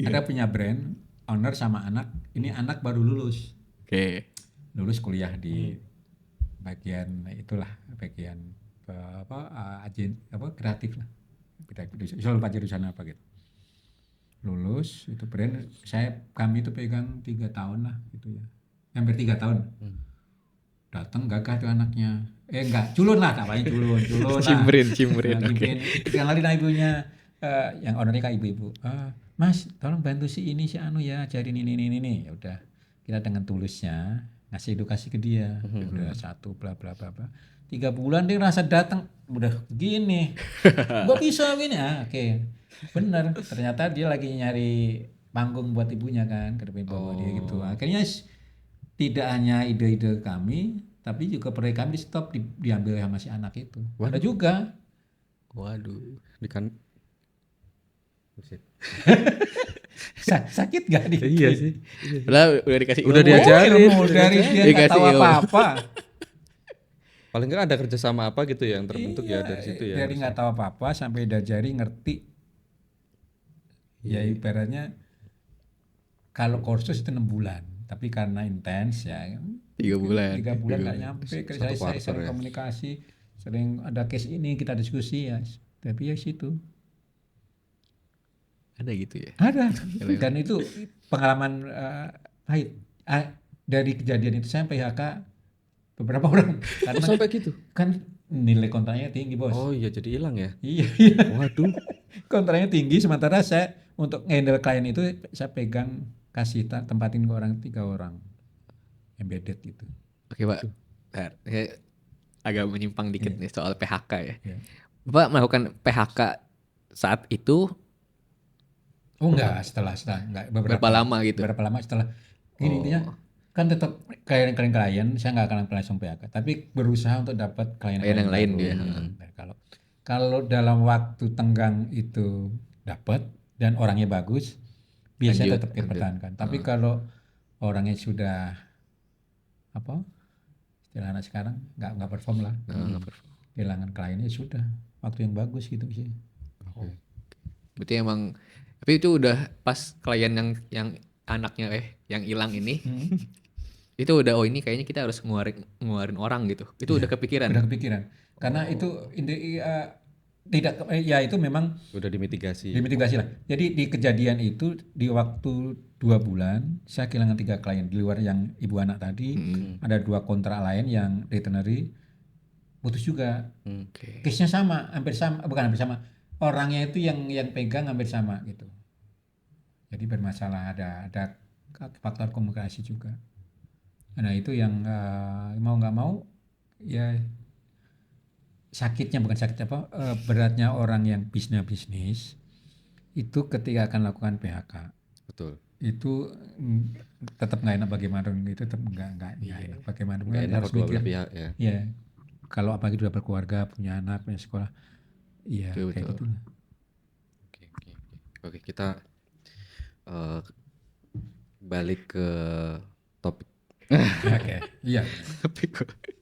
Ada punya brand, owner sama anak. Ini anak baru lulus.
Oke.
Lulus kuliah di bagian kreatif lah. Saya lupa jurusan apa gitu. Lulus itu brand, kami itu pegang 3 tahun lah gitu ya, hampir 3 tahun. Datang gagah tuh anaknya, culun lah, namanya culun
Cimrin.
Kenalin ibunya, yang ownernya kayak ibu-ibu. Mas tolong bantu si anu ya, ajarin ini. Ya udah, kita dengan tulusnya ngasih edukasi ke dia. Udah satu bla bla bla. 3 bulan dia rasa datang udah gini, gak bisa gini. Oke. Bener, ternyata dia lagi nyari panggung buat ibunya kan, ke depan bawa dia gitu. Akhirnya tidak hanya ide-ide kami, tapi juga proyek kami di stop, diambil sama si anak itu. Ada juga.
Waduh.
Sakit gak dia?
Iya sih.
Udah dikasih
Udah diajarin.
Dari dia nggak tahu apa-apa.
Paling nggak ada kerjasama apa gitu yang terbentuk ya dari situ ya.
Dari nggak tahu apa-apa sampai diajari ngerti. Ya ibaratnya kalau kursus itu 6 bulan, tapi karena intens ya
3 bulan.
3 bulan nggak nyampe. Saya sering komunikasi, sering ada case ini kita diskusi ya, tapi ya situ
ada gitu ya.
ada. Dan itu pengalaman pahit. Dari kejadian itu saya PHK beberapa orang karena
sampai gitu
kan nilai kontraknya tinggi bos.
Oh iya, jadi hilang ya.
Iya.
Waduh.
Kontraknya tinggi, sementara saya untuk handle klien itu saya pegang, kasih tempatin ke 3 orang embedded gitu.
Oke Pak, Bentar, saya agak menyimpang dikit nih soal PHK ya.
Iya.
Bapak melakukan PHK saat itu
Oh enggak, setelah enggak
berapa lama gitu?
Berapa lama setelah gini intinya kan tetap klien saya nggak akan langsung PHK, tapi berusaha untuk dapat klien
Klien yang lain dia.
Nah, kalau dalam waktu tenggang itu dapat dan orangnya bagus, biasanya
Lanjut,
tetap kita pertahankan. Tapi kalau orangnya sudah apa istilah anak sekarang nggak perform lah, kehilangan kliennya sudah waktu yang bagus gitu sih.
Berarti emang, tapi itu udah pas klien yang anaknya yang hilang ini, itu udah ini kayaknya kita harus ngeluarin orang gitu. Itu udah kepikiran.
Udah kepikiran. Karena itu tidak ya itu memang
Udah dimitigasi.
lah. Jadi di kejadian itu di waktu 2 bulan saya kehilangan 3 klien di luar yang ibu anak tadi. Ada 2 kontrak lain yang retainery putus juga.
Oke.
Case-nya sama, bukan hampir sama. Orangnya itu yang pegang hampir sama gitu. Jadi bermasalah, ada faktor komunikasi juga. Nah itu yang mau nggak mau ya sakitnya beratnya orang yang bisnis itu ketika akan lakukan PHK.
Betul.
Itu tetap nggak enak bagaimana itu tetap nggak enak bagaimana
Nggak enak
harus
kedua
mikir
belah pihak ya.
ya kalau apalagi sudah berkeluarga punya anak punya sekolah ya
Betul,
kayak
betul.
gitu.
Oke, kita balik ke topik.
Oke, iya.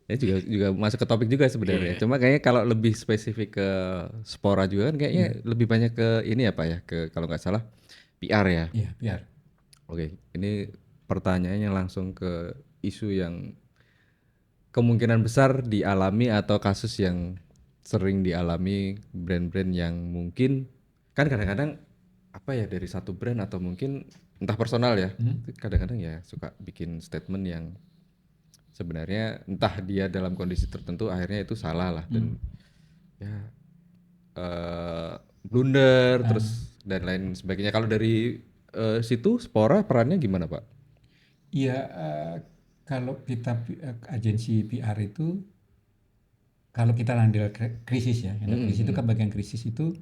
Ya juga masuk ke topik juga sebenarnya. Cuma kayaknya kalau lebih spesifik ke spora juga kan kayaknya lebih banyak ke ini ya Pak ya, ke kalau nggak salah PR ya.
Iya, biar.
Oke, ini pertanyaannya langsung ke isu yang kemungkinan besar dialami atau kasus yang sering dialami brand-brand yang mungkin kan kadang-kadang apa ya dari satu brand atau mungkin entah personal ya, kadang-kadang ya suka bikin statement yang sebenarnya entah dia dalam kondisi tertentu akhirnya itu salah lah dan ya blunder terus dan lain sebagainya. Kalau dari situ Spora perannya gimana Pak?
Iya, kalau kita agensi PR itu kalau kita handle krisis ya, krisis itu kan bagian krisis itu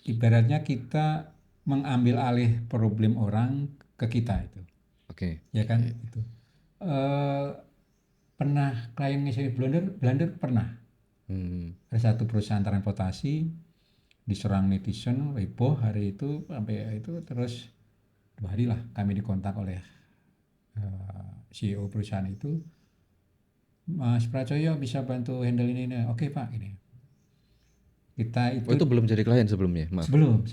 ibaratnya kita mengambil alih problem orang ke kita itu.
Oke.
Ya kan itu. Pernah klien ngisi blunder pernah. Ada satu perusahaan transportasi diserang netizen heboh hari itu sampai itu terus 2 hari lah kami dikontak oleh CEO perusahaan itu, Mas Pracoyo bisa bantu handle ini. Oke Pak, ini kita
itu belum jadi klien sebelumnya, Maaf.
Belum.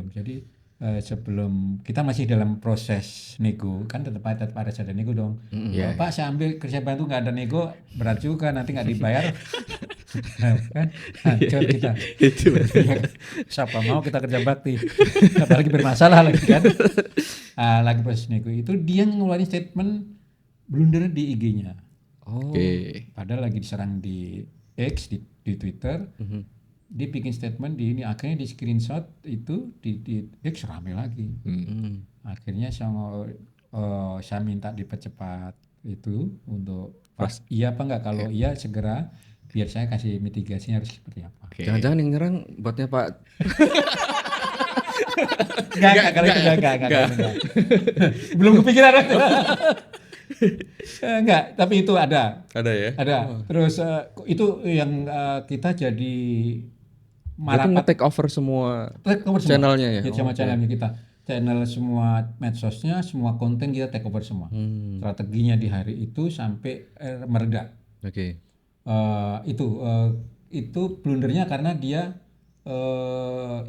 Jadi sebelum kita masih dalam proses nego kan tetap ada nego dong. Pak saya ambil kerja bantu nggak ada nego berat juga nanti nggak dibayar. Kan hancur kita. Itu siapa mau kita kerja bakti apalagi bermasalah lagi kan. Lagi proses nego itu dia ngeluarin statement blunder di IG-nya.
Oke.
Padahal lagi diserang di X di Twitter. Dia bikin statement di ini akhirnya di screenshot itu di X rame lagi. Akhirnya saya minta dipercepat itu untuk pas iya apa enggak, kalau iya segera biar saya kasih mitigasinya harus seperti apa.
Jangan-jangan yang nyerang botnya Pak.
Enggak. Belum kepikiran. Enggak, tapi itu ada.
Ada ya?
Ada. Terus itu yang kita jadi
Berarti nge-take over semua channelnya ya?
Sama channelnya kita. Channel semua medsosnya, semua konten kita take over semua. Strateginya di hari itu sampai mereda.
Oke.
Itu blundernya karena dia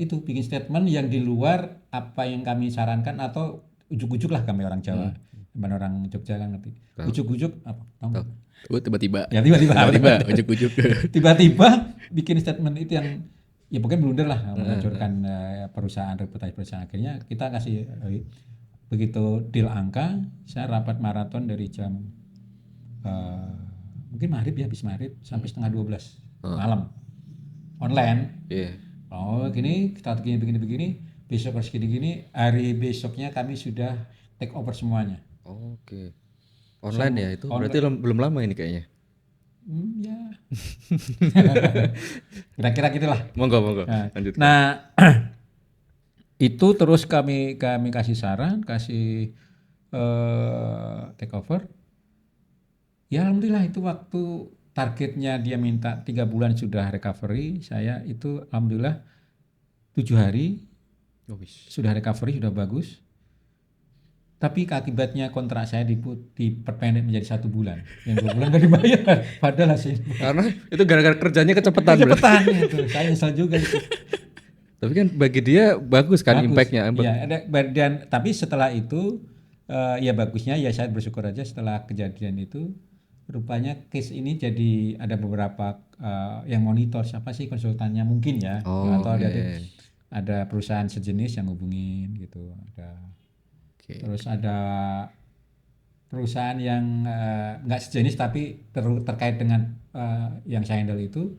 itu bikin statement yang di luar apa yang kami sarankan atau ujuk-ujuk lah kami orang Jawa. Orang Jogja kan ngerti. Ujuk-ujuk apa? Tahu?
Tiba-tiba.
Ya tiba-tiba
ujuk-ujuk.
Tiba-tiba bikin statement itu yang ya pokoknya blunder lah menghancurkan reputasi perusahaan. Akhirnya kita kasih begitu deal angka, saya rapat maraton dari jam mungkin maghrib ya, habis maghrib sampai setengah 12 malam online. Gini kita begini besok harus gini, hari besoknya kami sudah take over semuanya.
Online ya itu berarti belum lama ini kayaknya.
Ya. Kira-kira gitulah.
Monggo. Lanjut.
Nah, itu terus kami kasih saran, kasih take over. Ya alhamdulillah itu waktu targetnya dia minta 3 bulan sudah recovery, saya itu alhamdulillah 7 hari sudah recovery, sudah bagus. Tapi akibatnya kontrak saya diperpendek menjadi 1 bulan. Yang 2 bulan gak dibayar. Padahal hasilnya.
Karena itu gara-gara kerjanya kecepatan.
Kecepatan itu. Saya nyesal juga itu.
Tapi kan bagi dia bagus kan impactnya.
Ya, dan tapi setelah itu ya bagusnya ya saya bersyukur aja setelah kejadian itu rupanya case ini jadi ada beberapa yang monitor siapa sih konsultannya mungkin ya atau ada perusahaan sejenis yang hubungin gitu terus ada perusahaan yang nggak sejenis tapi terkait dengan yang saya handle itu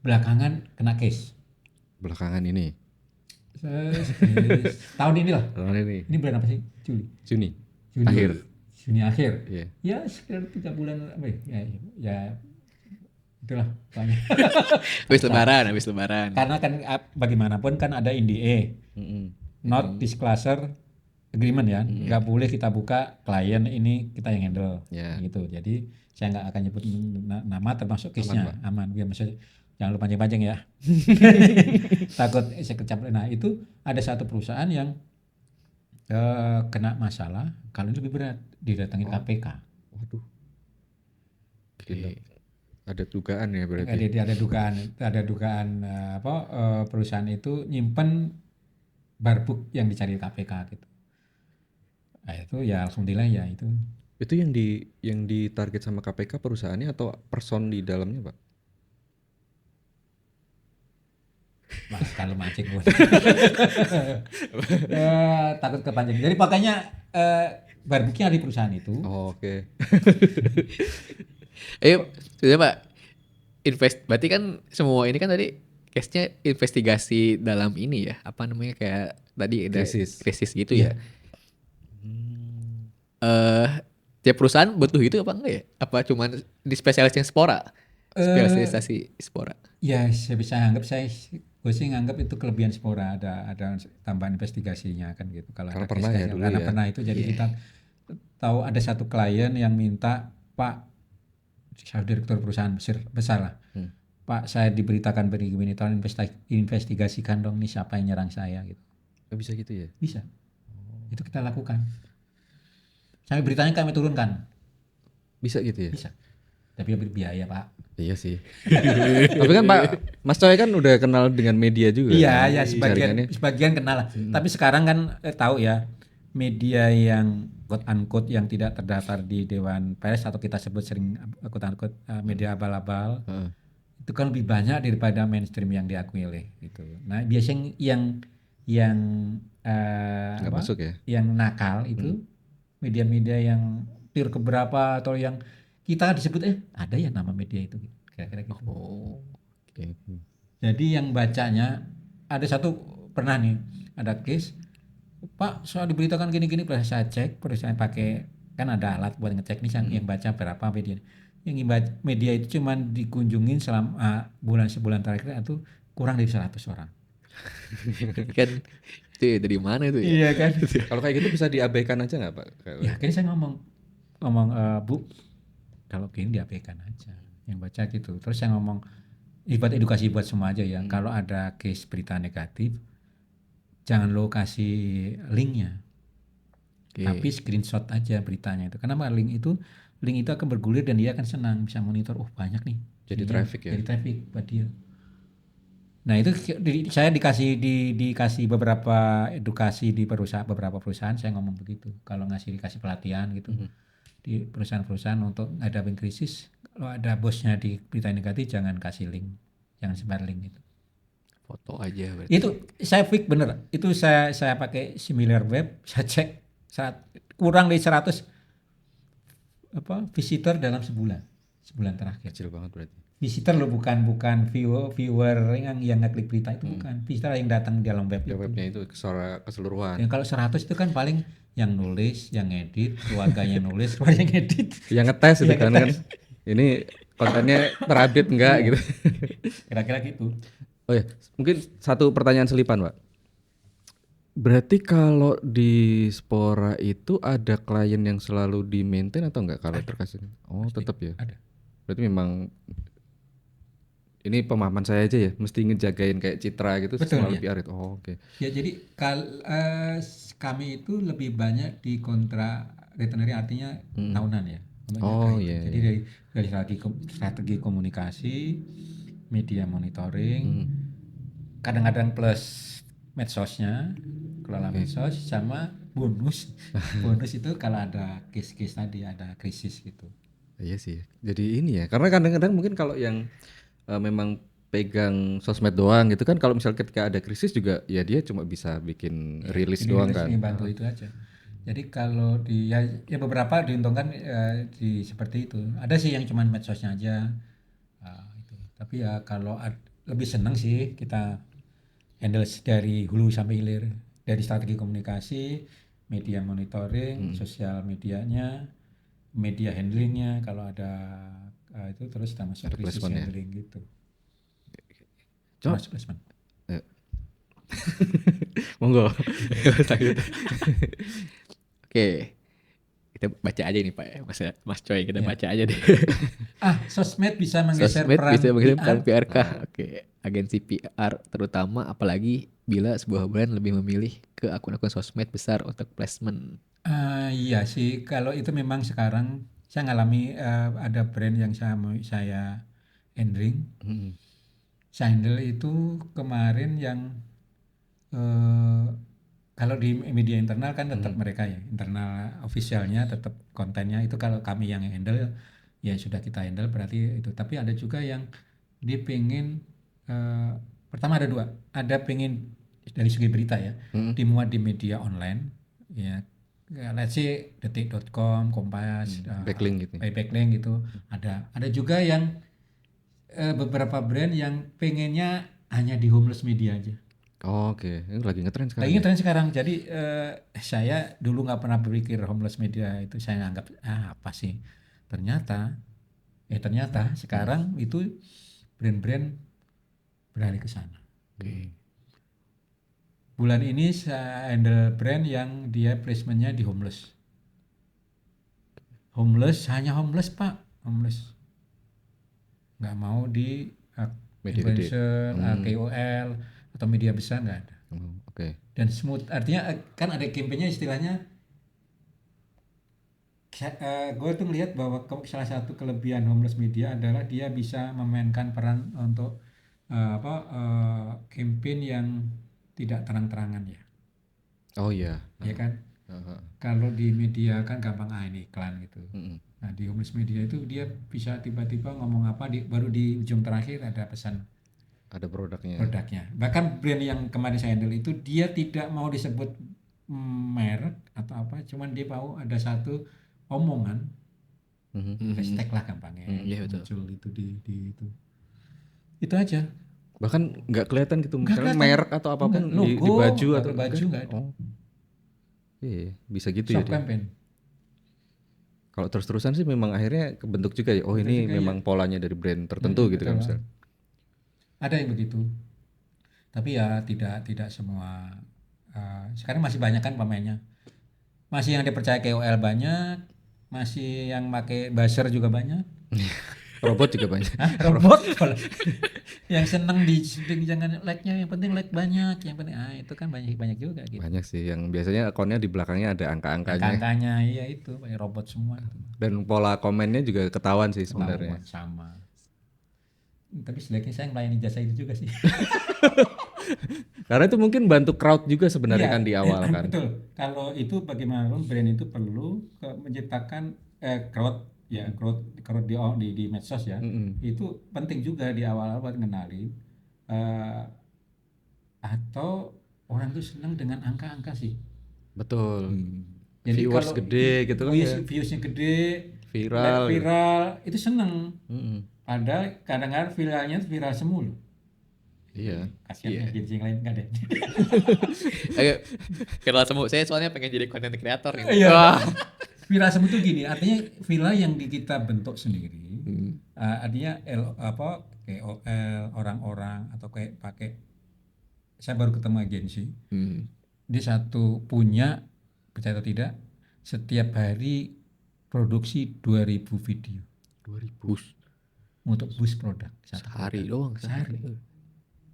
belakangan kena case
belakangan ini
tahun ini lah
ini
bulan apa sih Juni akhir
yeah.
Ya sekitar 3 bulan apa ya itulah banyak.
habis lebaran
karena kan bagaimanapun kan ada NDA not disclosure agreement ya nggak boleh kita buka klien ini kita yang handle gitu jadi saya nggak akan nyebut nama termasuk case-nya aman biar maksudnya jangan lupa pancing-pancing ya takut saya kecap. Nah itu ada satu perusahaan yang kena masalah kalau ini lebih berat didatangin KPK.
Waduh. Ada dugaan ya berarti.
Ada dugaan perusahaan itu nyimpen barbuk yang dicari KPK gitu. Nah, itu ya alhamdulillah ya itu.
Itu yang ditarget sama KPK perusahaannya atau person di dalamnya, Pak?
Mas kalau mancing gue takut kepancing. Jadi makanya barbuknya di perusahaan itu.
Oke.
Sudah Pak. Berarti kan semua ini kan tadi case-nya investigasi dalam ini ya. Apa namanya kayak tadi ada krisis gitu ya. Tiap perusahaan butuh itu apa enggak ya? Apa cuman di spesialisnya spesialisasi spora?
Ya saya bisa anggap gue sih nganggap itu kelebihan spora ada tambahan investigasinya kan gitu kalau
karena
ada
pernah ya dulu
karena
ya.
pernah itu jadi kita tahu ada satu klien yang minta Pak saya direktur perusahaan besar lah Pak saya diberitakan begini tahun investigasikan dong nih siapa yang nyerang saya gitu.
Bisa gitu ya?
Bisa itu kita lakukan sampai beritanya kami turunkan.
Bisa gitu ya?
Bisa tapi lebih biaya Pak.
Iya sih. Tapi kan Pak Mas Coy kan udah kenal dengan media juga.
Iya, ya sebagian kenal lah. Tapi sekarang kan tahu ya media yang quote unquote yang tidak terdaftar di Dewan Pers atau kita sebut sering quote unquote media abal-abal itu kan lebih banyak daripada mainstream yang diakui oleh itu. Nah biasanya yang
masuk ya?
Yang nakal itu media-media yang tier keberapa atau yang kita disebut ada ya nama media itu kira-kira gitu.
Okay.
Jadi yang bacanya ada satu pernah nih ada case Pak soal diberitakan gini-gini saya cek perusahaan pakai kan ada alat buat ngecek nih yang baca berapa media yang media itu cuman dikunjungin selama sebulan terakhir itu kurang dari 100 orang.
Kan itu dari mana itu ya?
Iya kan.
Kalau kayak gitu bisa diabaikan aja nggak Pak?
Ya akhirnya saya ngomong Bu kalau gini diabaikan aja yang baca gitu. Terus saya ngomong buat edukasi buat semua aja ya. Kalau ada case berita negatif jangan lo kasih linknya, tapi screenshot aja beritanya itu. Kenapa link itu akan bergulir dan dia akan senang bisa monitor. Banyak nih.
Jadi traffic ya.
Jadi traffic buat dia. Nah itu saya dikasih beberapa edukasi di beberapa perusahaan saya ngomong begitu. Kalau dikasih pelatihan gitu. Di perusahaan-perusahaan untuk ngadapin krisis kalau ada bosnya di berita negatif jangan kasih link, jangan sebar link itu.
Foto aja berarti.
Itu saya fix bener. Itu saya pakai similar web, saya cek kurang dari 100 visitor dalam sebulan terakhir.
Kecil banget berarti.
Visitor lo bukan viewer yang ngeklik berita itu bukan. Visitor yang datang di dalam web.
Webnya itu secara keseluruhan.
Yang kalau 100 itu kan paling yang nulis, yang edit, keluarganya yang nulis, keluarga yang edit.
Yang ngetes itu
Yang
kan,
ngetes.
ini kontennya terupdate enggak gitu.
Kira-kira gitu.
Oh ya, mungkin satu pertanyaan selipan, Pak. Berarti kalau di Spora itu ada klien yang selalu di maintain atau enggak kalau terkasih? Oh, tetap ya.
Ada.
Berarti memang ini pemahaman saya aja ya, mesti ngejagain kayak citra gitu
Betul,
melalui
ya.
PR itu. Oh, oke.
Ya jadi kami itu lebih banyak di kontrak retainery, artinya tahunan ya. Untuk
Oh,
jaga itu.
iya,
Jadi dari strategi komunikasi, media monitoring, kadang-kadang plus medsosnya, kelola medsos, sama bonus. Bonus itu kalau ada case-case tadi, ada krisis gitu.
Iya sih. Jadi ini ya, karena kadang-kadang mungkin kalau yang memang pegang sosmed doang gitu kan, kalau misalnya ketika ada krisis juga ya dia cuma bisa bikin rilis
Ini
doang
rilis
kan.
ini bantu itu aja. Jadi kalau ya beberapa diuntungkan seperti itu. Ada sih yang cuman medsosnya aja. Itu. Tapi ya kalau lebih senang sih kita handle dari hulu sampai hilir, dari strategi komunikasi, media monitoring, sosial medianya, media handlingnya kalau ada itu, terus kita masuk
Ada
krisis
placement ya?
handling gitu.
Cok.
Masuk placement.
Monggo.
Oke. Kita baca aja nih Pak ya, Mas Coy, kita baca aja deh.
Sosmed bisa menggeser
Sosmed
peran
bisa menggeser
PR.
peran PR kah? Oke, agensi PR terutama apalagi bila sebuah brand lebih memilih ke akun-akun sosmed besar untuk placement.
Iya sih, kalau itu memang sekarang saya ngalami ada brand yang saya handling. Saya handle itu kemarin yang kalau di media internal kan tetap mereka ya, internal officialnya tetap kontennya itu kalau kami yang handle ya sudah kita handle berarti itu. Tapi ada juga yang dia pengen pertama ada dua, ada pengen dari segi berita ya, dimuat di media online ya. Let's say detik.com, Kompas,
Backlink gitu.
backlink gitu. Ada juga yang beberapa brand yang pengennya hanya di homeless media aja.
Oh, oke, ini lagi ngetren sekarang.
Lagi ngetren sekarang. Jadi saya dulu nggak pernah berpikir homeless media itu saya anggap apa sih. Ternyata sekarang itu brand-brand beralih ke sana. Bulan ini saya handle brand yang dia placementnya di homeless. Hanya homeless Pak, homeless. Nggak mau di
Media
influencer, KOL atau media besar, nggak ada.
Oke.
Dan smooth, artinya kan ada campaignnya istilahnya. Gue tuh ngelihat bahwa salah satu kelebihan homeless media adalah dia bisa memainkan peran untuk campaign yang tidak terang-terangan ya.
Oh iya.
Ya kan? Kalau di media kan gampang ini iklan gitu. Nah di homeless media itu dia bisa tiba-tiba ngomong apa, baru di ujung terakhir ada pesan.
Ada produknya.
Bahkan brand yang kemarin saya handle itu dia tidak mau disebut merek atau apa, cuman dia mau ada satu omongan, hashtag lah gampangnya, muncul itu di itu. Itu aja.
Bahkan nggak kelihatan gitu, misalnya merek atau apapun di baju atau
baju nggak ada.
Oh. Iya, bisa gitu
Shop
ya.
campaign.
Kalau terus-terusan sih memang akhirnya kebentuk juga ya. Oh ini memang polanya dari brand tertentu gitu kan misalnya.
Ada yang begitu. Tapi ya tidak semua. Sekarang masih banyak kan pemainnya. Masih yang dipercaya KOL banyak, masih yang pakai buzzer juga banyak.
Robot juga banyak.
Robot yang seneng jangan like-nya, yang penting like banyak, yang penting itu kan banyak juga gitu.
Banyak sih yang biasanya akunnya di belakangnya ada angka-angkanya.
Angka-angkanya iya itu banyak robot semua.
Dan pola komennya juga ketahuan sih sebenarnya.
Sama. Tapi sebaiknya saya melayani jasa itu juga sih.
Karena itu mungkin bantu crowd juga sebenarnya kan di awal kan.
Betul. Kalau itu bagaimanapun brand itu perlu menciptakan crowd di medsos ya. Itu penting juga di awal buat kenalin atau orang tuh senang dengan angka-angka sih.
Betul.
Jadi
viewers
kalau
gede gitu kan ya.
Viewsnya gede,
viral
itu seneng. Padahal kadang-kadang viral semua loh.
Iya.
Kasihan agensi yang lain enggak deh.
Ayo, Villa Semu. Saya soalnya pengen jadi content creator nih.
Iya.
Wah.
Villa Semu tuh gini, artinya villa yang kita bentuk sendiri. Artinya KOL, orang-orang atau kayak pakai. Saya baru ketemu agensi. Dia satu punya, percaya atau tidak, setiap hari produksi 2000 video
2000
untuk bus produk
sehari doang.
Sehari.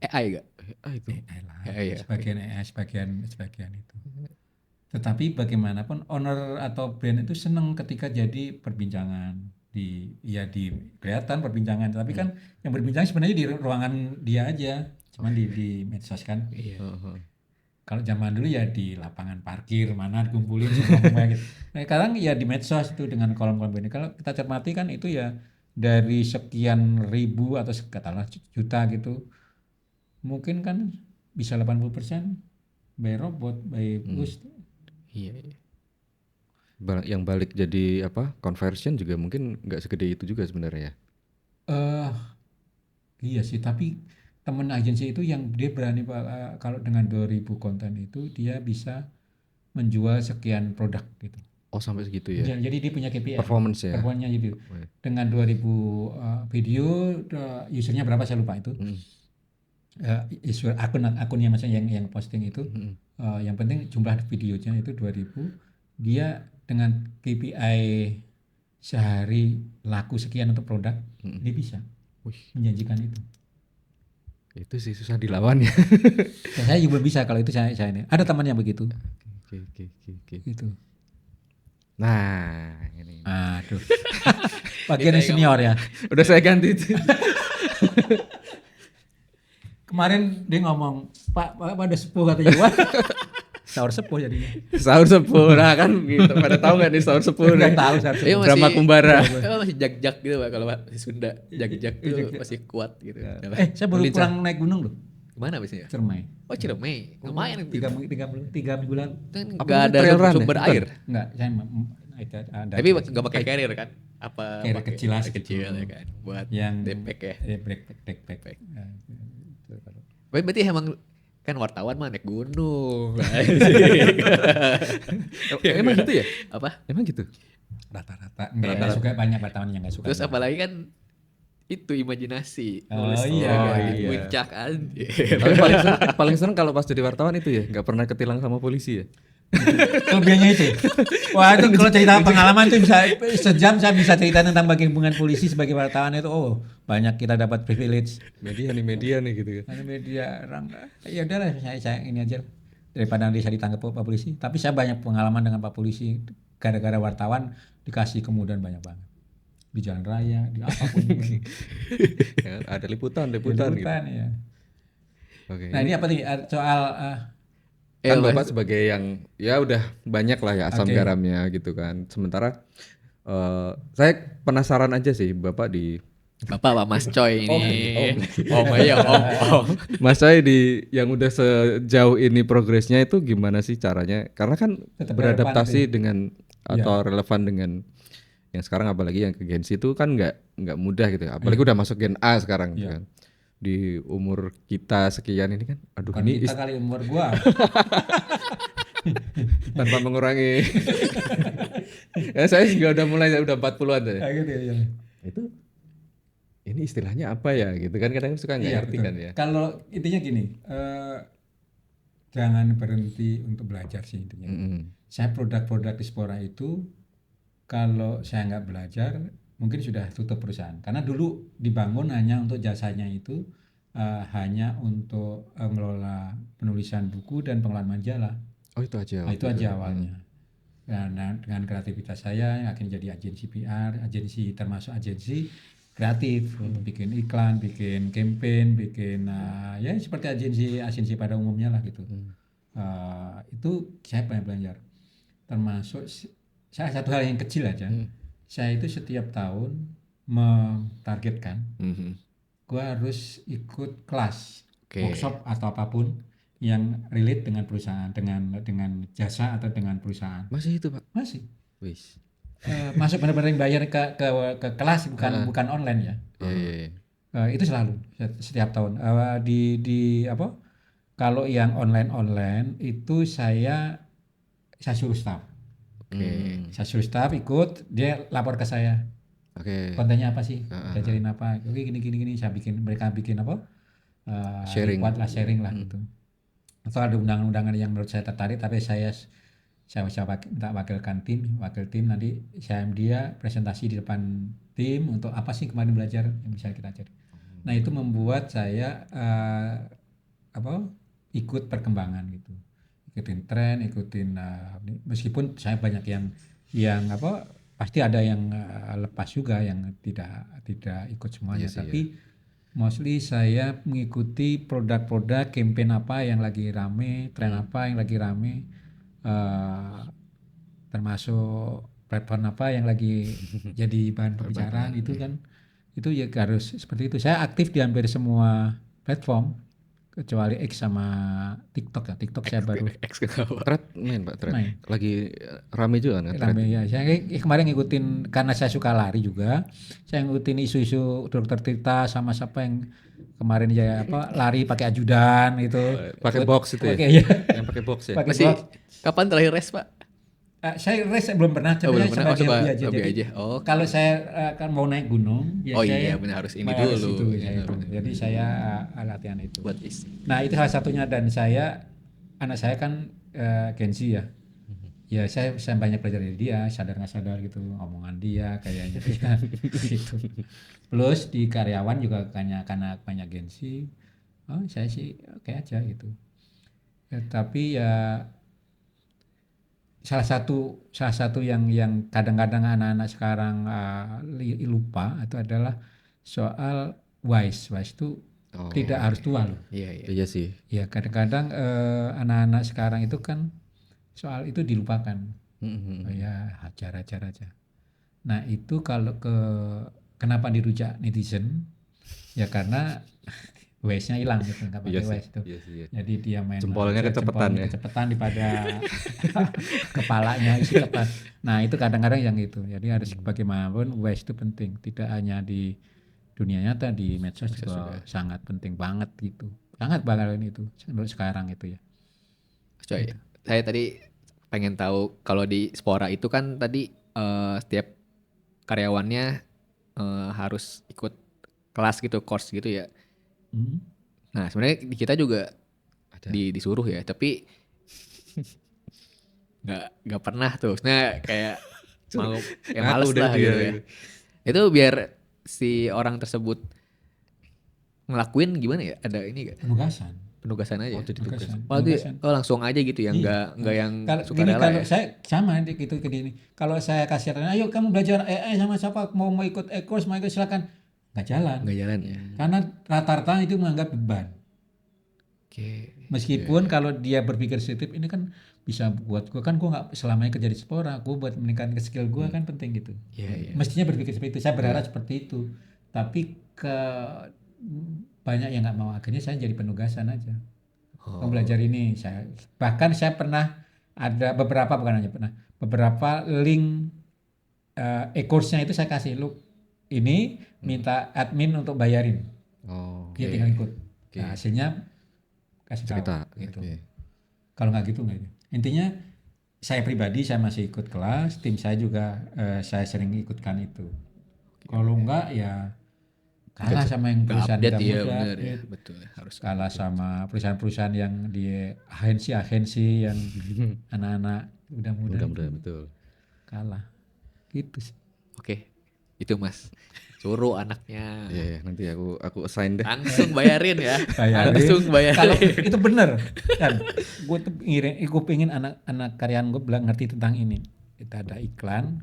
AI gak?
Itu.
AI lah,
AI ya,
sebagian AI, sebagian itu. Tetapi bagaimanapun owner atau brand itu senang ketika jadi perbincangan di kelihatan perbincangan, tapi kan yang berbincang sebenarnya di ruangan dia aja, cuman di medsos kan. Kalau zaman dulu ya di lapangan parkir mana dikumpulin semua gitu. Nah, sekarang ya di medsos itu dengan kolom-kolom ini. Kalau kita cermati kan itu ya dari sekian ribu atau katakanlah juta gitu, mungkin kan bisa 80% by robot, by bus.
Iya.
Yang balik jadi conversion juga mungkin nggak segede itu juga sebenarnya.
Iya sih, tapi temen agensi itu yang dia berani kalau dengan 2000 konten itu dia bisa menjual sekian produk gitu.
Oh sampai segitu ya.
Jadi dia punya KPI.
Performance ya.
Performanya gitu. Dengan 2000 video, usernya berapa saya lupa itu. User akunnya maksudnya yang posting itu. Yang penting jumlah videonya itu 2000. Dia dengan KPI sehari laku sekian untuk produk, dia bisa menjanjikan itu.
Itu sih susah dilawan ya.
Saya juga bisa kalau itu saya ini. Ada teman yang begitu.
Oke.
Itu.
Nah, ini.
Aduh. Bagian senior ya.
Udah saya ganti itu.
Kemarin dia ngomong, Pak ada sepuh katanya. Wah. Sahur sepuh jadinya.
Sahur sepuh. Nah kan gitu. Pada tahu enggak nih sahur sepuh?
Enggak tahu sahur sepuh.
Drama Kumbara.
Masih jak-jak gitu Pak, kalau masih Sunda. Jak-jak itu masih kuat gitu.
Saya baru pulang naik gunung loh.
Gimana biasanya?
Ciremai.
Oh Ciremai. Lumayan itu.
3 minggu lalu.
Enggak ada sumber air.
Enggak, saya ada.
Tapi enggak pakai carrier kan? Apa
carrier kecil lah
kecil ya kan. Buat
yang
backpack ya.
Backpack.
Berarti emang kan wartawan mah naik gunung.
Emang gitu ya?
Apa?
Emang gitu?
Rata-rata. Enggak suka, banyak wartawan yang enggak suka.
Terus apalagi kan itu imajinasi.
Oh
iya.
Iya.
Puncak anjir.
Tapi paling seneng kalau pas jadi wartawan itu ya, nggak pernah ketilang sama polisi ya.
Kelebihannya itu. Wah itu kalau cerita pengalaman itu bisa sejam saya bisa cerita tentang bagaimana polisi sebagai wartawan itu. Oh banyak kita dapat privilege.
Media nih gitu kan.
Media orang. Ya udahlah saya ini aja daripada nanti saya ditangkap Pak Polisi. Tapi saya banyak pengalaman dengan Pak Polisi. Gara-gara wartawan dikasih kemudahan banyak banget. Di jalan raya, di apapun.
Ya, ada liputan gitu.
Ya.
Oke.
Nah ini apa nih soal
kan Bapak sebagai yang ya udah banyak lah ya asam garamnya gitu kan. Sementara saya penasaran aja sih Bapak
Bapak Mas Coy ini. Om.
Mas Coy yang udah sejauh ini progresnya itu gimana sih caranya? Karena kan
tetap
beradaptasi dengan atau relevan dengan yang sekarang, apalagi yang ke Gen Z itu kan nggak mudah gitu. Apalagi udah masuk Gen A sekarang gitu kan. Di umur kita sekian ini kan, aduh
bukan
ini
kita kali umur gua.
Tanpa mengurangi. Ya saya juga udah mulai udah 40-an tuh.
Gitu ya.
Itu ini istilahnya apa ya gitu kan, kadang suka nggak ngerti
betul.
kan ya.
Kalau intinya gini, jangan berhenti untuk belajar sih intinya. Saya produk-produk Dispora itu kalau saya nggak belajar mungkin sudah tutup perusahaan, karena dulu dibangun hanya untuk jasanya itu hanya untuk mengelola penulisan buku dan pengelolaan majalah.
Oh itu aja.
Itu aja awalnya. Nah, dengan kreativitas saya akhirnya jadi agensi PR, termasuk agensi kreatif untuk bikin iklan, bikin campaign, bikin ya seperti agensi pada umumnya lah gitu. Itu saya banyak belajar. Termasuk saya satu hal yang kecil aja. Saya itu setiap tahun mentargetkan gue harus ikut kelas, workshop atau apapun yang relate dengan perusahaan, dengan jasa atau dengan perusahaan.
Masih itu Pak?
Masih.
Wis.
Masuk benar-benar yang bayar ke kelas bukan online ya.
Iya.
Itu selalu setiap tahun. Di apa? Kalau yang online itu saya suruh staff. Saya suruh staff ikut, dia lapor ke saya. Kontennya apa sih? Diajarin apa? Oke gini. Saya mereka bikin apa?
Sharing.
Sharing lah gitu. Atau ada undangan-undangan yang menurut saya tertarik, tapi saya minta wakil tim nanti saya dia presentasi di depan tim untuk apa sih kemarin belajar yang bisa kita ajarin. Nah itu membuat saya ikut perkembangan gitu, ikutin tren, meskipun saya banyak yang pasti ada yang lepas juga, yang tidak ikut semuanya, tapi mostly saya mengikuti produk-produk campaign apa yang lagi rame, tren apa yang lagi rame, termasuk platform apa yang lagi jadi bahan pembicaraan itu kan, itu ya harus seperti itu. Saya aktif di hampir semua platform kecuali X sama TikTok ya. TikTok saya baru.
Thread main Pak, Thread.
Main.
Lagi rame juga kan?
Rame ya. Saya kemarin ngikutin karena saya suka lari juga. Saya ngikutin isu-isu Dokter Tirta sama siapa yang kemarin ya lari pakai ajudan itu.
Pakai box itu ya. Yang pakai box ya.
Masih kapan terakhir race Pak?
Saya race belum pernah,
belum pernah.
hobi aja.
Oh.
Kalau saya kan mau naik gunung, ya saya
benar harus ini dulu.
Jadi saya latihan itu.
Buat isi.
Nah itu salah satunya, dan anak saya kan Gen Z ya. Ya saya banyak belajar dari dia, sadar nggak sadar gitu omongan dia kayaknya gitu. Plus di karyawan juga karena banyak Gen Z, saya sih oke aja gitu. Ya, tapi ya salah satu yang kadang-kadang anak-anak sekarang lupa itu adalah soal wise itu tidak harus tua loh.
Iya sih.
Ya kadang-kadang anak-anak sekarang itu kan soal itu dilupakan. Ya hajar aja. Nah itu kalau kenapa dirujak netizen ya karena wise-nya hilang gitu, nggak pakai wise itu. Jadi dia main
jempolnya kecepatan
daripada kepalanya isi kepan. Nah itu kadang-kadang yang itu. Jadi harus bagaimanapun wise itu penting. Tidak hanya di dunia nyata, di medsos juga sangat penting banget gitu. Sangat bakalan itu menurut sekarang itu ya.
Coy, saya tadi pengen tahu kalau di Spora itu kan tadi setiap karyawannya harus ikut kelas gitu, course gitu ya. Nah sebenarnya di kita juga disuruh ya, tapi nggak pernah tuh. Nah kayak males lah gitu ya. Itu biar si orang tersebut ngelakuin gimana ya? Ada ini gak? Penugasan aja. Langsung aja gitu ya, nggak yang sukarela.
Kalau saya sama gitu ke ini. Kalau saya kasih ayo kamu belajar AI sama siapa, mau ikut e-course, mau ikut silakan. Nggak jalan ya. Karena rata-rata itu menganggap beban. Meskipun kalau dia berpikir positif, ini kan bisa buat gue, kan gue nggak selamanya kerja di Spora, gue buat meningkatkan skill gue kan penting gitu. Mestinya berpikir seperti itu. Saya berharap seperti itu. Tapi banyak yang nggak mau, akhirnya saya jadi penugasan aja. Mau belajar ini, bahkan saya pernah ada beberapa link e-course-nya itu saya kasih lu ini minta admin untuk bayarin. Dia tinggal ikut. Nah, hasilnya kasih tahu gitu. Kalau nggak gitu nggak. Intinya saya pribadi saya masih ikut kelas, tim saya juga saya sering ikutkan itu. Kalau enggak ya kalah sama yang perusahaan muda,
betul, harus
kalah sama perusahaan-perusahaan yang di agensi yang anak-anak udah muda
betul.
Kalah gitu sih.
Oke. Itu Mas, suruh anaknya.
Iya, nanti aku assign deh.
Langsung bayarin ya. Langsung bayarin.
Kalau itu bener kan, gue pengen anak karyawan gue ngerti tentang ini. Kita ada iklan,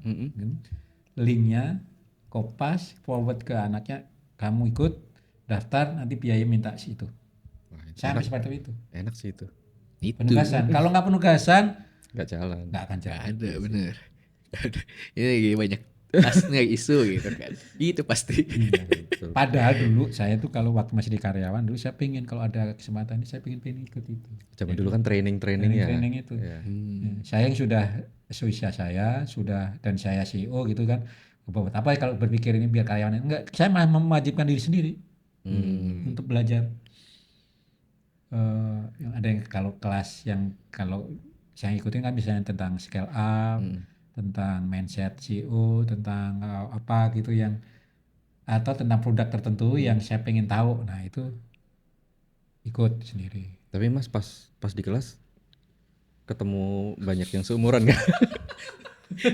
linknya kopas forward ke anaknya, kamu ikut daftar nanti biaya minta situ. Sampai seperti itu.
Enak sih itu.
Penugasan. Kalau nggak penugasan
nggak jalan.
Nggak akan jalan.
Ada bener. Ini banyak asnya isu gitu kan. Itu pasti.
Padahal dulu saya tuh kalau waktu masih di karyawan dulu saya pengen kalau ada kesempatan ini saya pengen ikut itu.
Zaman dulu kan training ya.
Training itu. Ya. Saya yang sudah seusia saya dan saya CEO gitu kan. Buat apa kalau berpikir ini biar karyawan enggak, saya malah mewajibkan diri sendiri. untuk belajar. Yang ada yang kalau kelas yang kalau saya ikutin kan misalnya tentang scale up, tentang mindset CEO, tentang apa gitu yang atau tentang produk tertentu yang saya pengen tahu. Nah itu ikut sendiri.
Tapi Mas pas di kelas ketemu banyak yang seumuran nggak?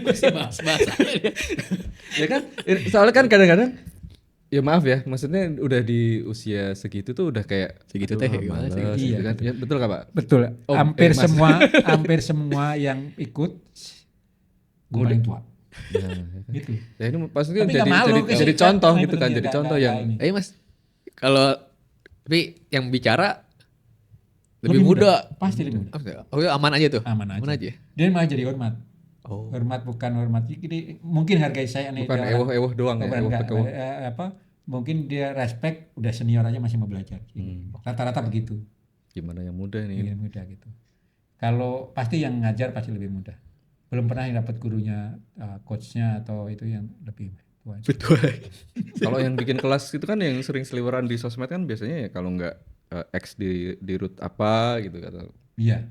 Masih bahas-bahas aja dia.
Ya kan, soalnya kan kadang-kadang ya maaf ya, maksudnya udah di usia segitu tuh udah kayak
Segitu
aduh,
teh gimana sih?
males gitu kan. Ya, betul gak Pak?
Betul.
Oh,
hampir
Mas.
hampir semua yang ikut gue paling tua.
Ya,
Gitu.
ya ini maksudnya
Tapi nggak malu,
jadi
kayak-
contoh
nah,
gitu
itu
kan,
dia,
jadi
nggak-
contoh
nggak
yang
ini.
Mas, kalau tapi yang bicara lebih
Lebih
muda.
Pasti lebih muda.
Oh ya, aman aja tuh.
Aman aja.
Aman aja.
Dia malah jadi hormat.
Oh.
Hormat bukan hormat. Jadi mungkin hargai saya nih.
bukan
dia orang-
ewoh-ewoh doang ya,
bukan,
ewoh
enggak,
pekewoh.
apa? Mungkin dia respect udah senior aja masih mau belajar. Rata-rata begitu.
Gimana yang muda nih?
Lebih muda gitu. Kalau pasti yang ngajar pasti lebih muda. Belum pernah yang dapat gurunya, coachnya atau itu yang lebih tua.
Betul.
Kalau yang bikin kelas itu kan yang sering seliweran di sosmed kan biasanya ya kalau nggak X di root apa gitu kata.
Iya.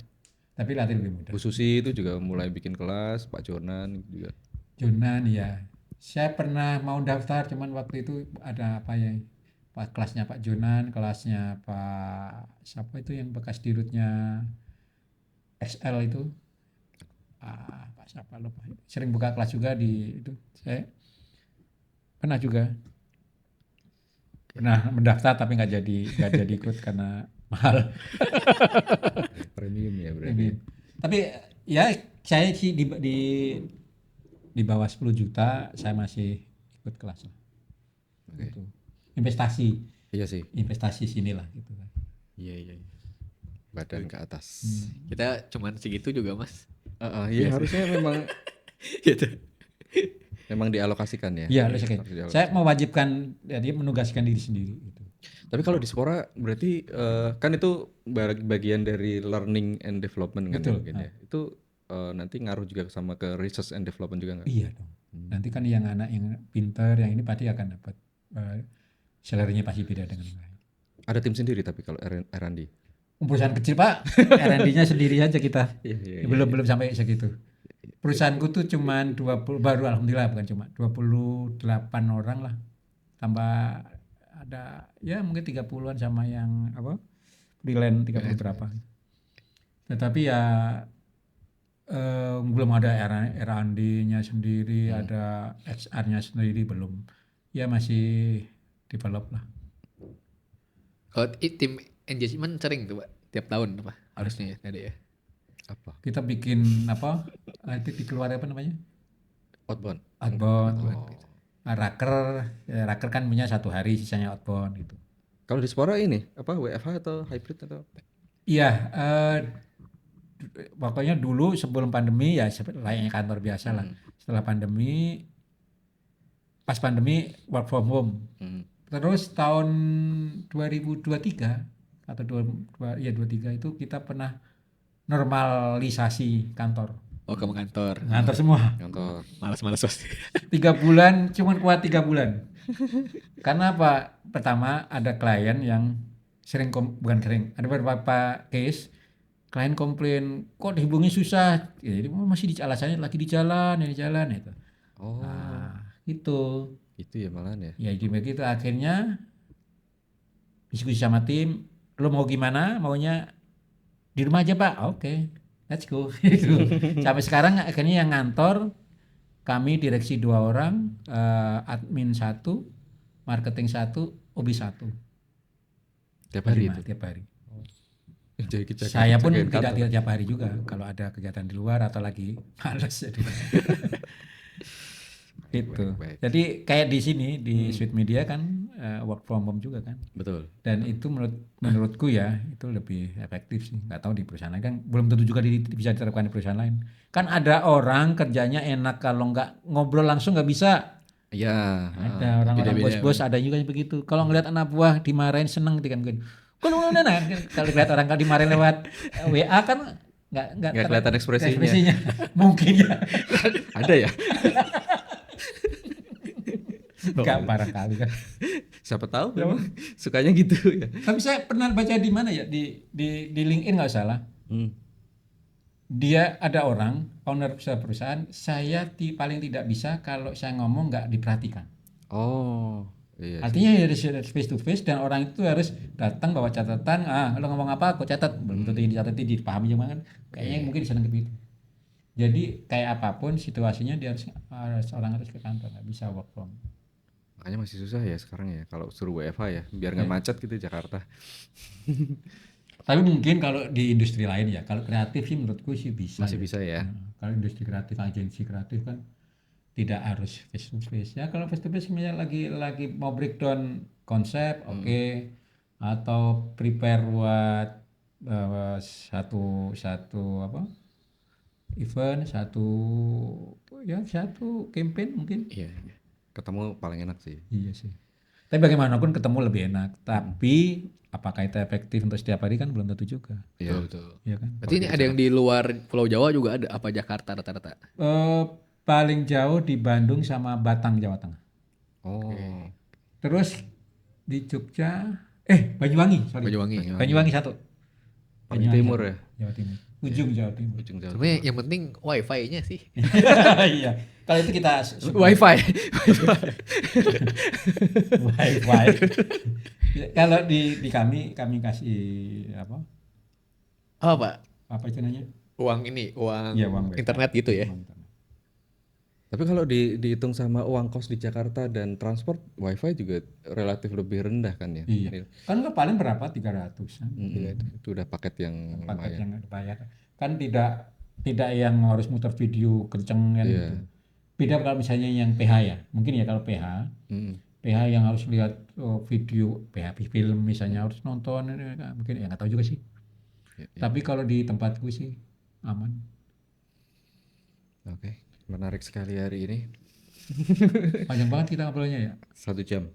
Tapi latih lebih muda.
Bu Susi itu juga mulai bikin kelas, Pak Jonan juga.
Jonan ya. Saya pernah mau daftar cuman waktu itu ada apa ya? Pak kelasnya Pak Jonan, kelasnya Pak siapa itu yang bekas dirutnya XL itu. Pak siapa lupa. Sering buka kelas juga di itu. Saya pernah juga. Pernah mendaftar tapi nggak jadi ikut karena mahal.
Premium ya berarti.
Ini. Tapi ya saya sih di bawah 10 juta saya masih ikut kelas lah. Gitu. Investasi
Iya sih,
sinilah gitu kan.
Iya.
badan ke atas.
Kita cuman segitu juga, Mas.
Iya harusnya memang
Gitu.
memang dialokasikan ya.
Iya,
Harus
saya mewajibkan dia menugaskan diri sendiri gitu.
Tapi kalau di Spora berarti kan itu bagian dari learning and development kan
Betul.
mungkin ya. Itu nanti ngaruh juga sama ke research and development juga nggak?
Iya dong. Nanti kan yang anak yang pinter yang ini pasti akan dapat salary-nya pasti beda dengan yang lain.
Ada tim sendiri tapi kalau R&D.
Perusahaan kecil Pak, R&D-nya sendiri aja kita.
Iya.
Belum sampai segitu. Perusahaanku tuh cuman 20 baru alhamdulillah bukan cuma 28 orang lah. Tambah ada ya mungkin 30-an sama yang apa? Freelance 30 berapa. Tetapi ya belum ada R&D-nya sendiri, ada HR-nya sendiri belum. Ya masih develop lah.
Kalau tim engagement sering tuh, Pak. Tiap tahun apa? Harusnya ya, ada ya.
Apa?
Kita bikin apa? Itu dikeluarin apa namanya?
Outbound.
Outbound. Raker, ya, raker kan punya 1 hari, sisanya outbound gitu.
Kalau di Spora ini apa WFH atau hybrid atau apa?
Iya, pokoknya dulu sebelum pandemi ya layaknya kantor biasa lah. Setelah pandemi, pas pandemi work from home. Terus tahun 2023 atau 23 itu kita pernah normalisasi kantor.
Oh, ke kantor.
Kantor semua.
Kantor.
Malas-malas pasti.
3 bulan, cuman kuat 3 bulan. Karena apa? Pertama ada klien yang bukan sering, ada beberapa case klien komplain kok dihubungi susah. Ya, jadi masih alasannya lagi di jalan itu.
Oh.
Nah, itu.
Itu ya malahan ya.
Ya jadi begitu akhirnya diskusi sama tim, lo mau gimana? Maunya di rumah aja Pak. Oke. Let's go. Gitu. Sampai sekarang akhirnya yang ngantor kami direksi 2 orang, admin 1, marketing 1, OB 1.
Tiap hari
5,
itu.
tiap hari.
Saya
Saya pun tidak tiap hari juga kalau ada kegiatan di luar atau lagi males jadi. Gitu.
Baik.
Jadi kayak di sini di Sweet Media kan work from home juga kan.
Betul.
Dan itu menurutku ya itu lebih efektif sih. Nggak tahu di perusahaan lain kan belum tentu juga bisa diterapkan di perusahaan lain. Kan ada orang kerjanya enak kalau nggak ngobrol langsung nggak bisa.
Iya.
Ada orang-orang bos-bos ada juga yang begitu. Kalau ngelihat anak buah dimarahin seneng kan. Kalau lihat orang kalau dimarahin lewat WA kan nggak
kelihatan ekspresinya.
Mungkin ya.
Ada ya.
Nggak parah kali kan.
Siapa tahu memang sukanya gitu ya.
Tapi saya pernah baca di mana ya, di LinkedIn nggak salah. Dia ada orang owner perusahaan, saya paling tidak bisa kalau saya ngomong nggak diperhatikan.
Oh, iya.
Artinya ya dari face to face, dan orang itu harus datang bawa catatan, lo ngomong apa aku catat, belum tentu yang dicatat dipahami juga kan. Kayaknya mungkin di sana gitu. Jadi kayak apapun situasinya dia orang harus ke kantor, nggak bisa work from.
Makanya masih susah ya sekarang ya kalau suruh WFH ya, biar nggak macet gitu Jakarta.
Tapi mungkin kalau di industri lain ya, kalau kreatif sih menurutku sih bisa.
Masih bisa ya.
Kalau industri kreatif, agensi kreatif kan tidak harus face to face. Ya kalau face to face misalnya lagi mau breakdown konsep, oke. Atau prepare buat satu event, satu campaign mungkin.
Iya. Ketemu paling enak sih.
Iya sih. Tapi bagaimanapun ketemu lebih enak. Tapi apakah itu efektif untuk setiap hari kan belum tentu juga.
Iya.
Betul.
Iya kan?
Berarti ini ada yang di luar Pulau Jawa juga ada, apa Jakarta rata-rata?
Paling jauh di Bandung sama Batang, Jawa Tengah.
Oh.
Terus di Jogja, Banyuwangi, sorry. Banyuwangi satu.
Paling timur ya.
Jawa Timur. Ujung Jawa Timur.
Ujung Jawa.
Sebenarnya yang penting wifi-nya sih.
Iya. Kalau itu kita
Wifi.
Wifi. Kalau di kami kasih apa?
Oh, Pak.
Apa itu namanya?
Uang
Iya, uang
internet gitu ya.
Tapi kalau dihitung sama uang kos di Jakarta dan transport, wifi juga relatif lebih rendah kan ya?
Iya. Kan paling berapa? 300-an.
Itu udah paket yang
Paket
lumayan.
yang dibayar. Kan tidak yang harus muter video kenceng kan gitu. Beda kalau misalnya yang PH ya. Mungkin ya kalau PH. PH yang harus lihat video PH film misalnya harus nonton, mungkin ya nggak tahu juga sih. Tapi kalau di tempatku sih aman.
Oke, menarik sekali hari ini.
Panjang banget kita ngobrolnya ya.
1 jam.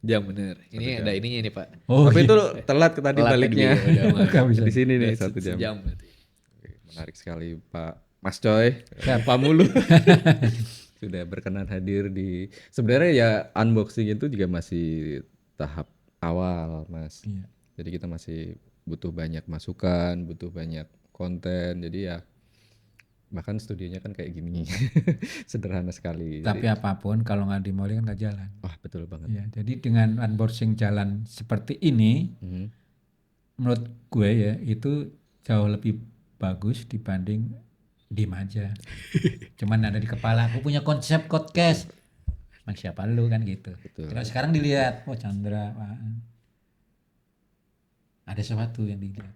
Jam bener. Ini ada ininya nih Pak.
Tapi itu telat ke tadi
Telat
baliknya.
Nggak bisa.
Di sini nih 1 jam.
Jam berarti.
Oke, menarik sekali Pak Mas Coy. Pak Mulu. Sudah berkenan hadir di, sebenarnya ya unboxing itu juga masih tahap awal Mas.
Iya.
Jadi kita masih butuh banyak masukan, butuh banyak konten. Jadi ya bahkan studionya kan kayak gini. Sederhana sekali.
Tapi apapun kalau nggak dimulai kan nggak jalan.
Wah betul banget.
Ya, jadi dengan unboxing jalan seperti ini, menurut gue ya itu jauh lebih bagus dibanding diem aja. Cuman ada di kepala, aku punya konsep podcast. Emang siapa lu kan gitu.
Betul.
Kalau sekarang dilihat, oh Chandra, ada sesuatu yang dilihat.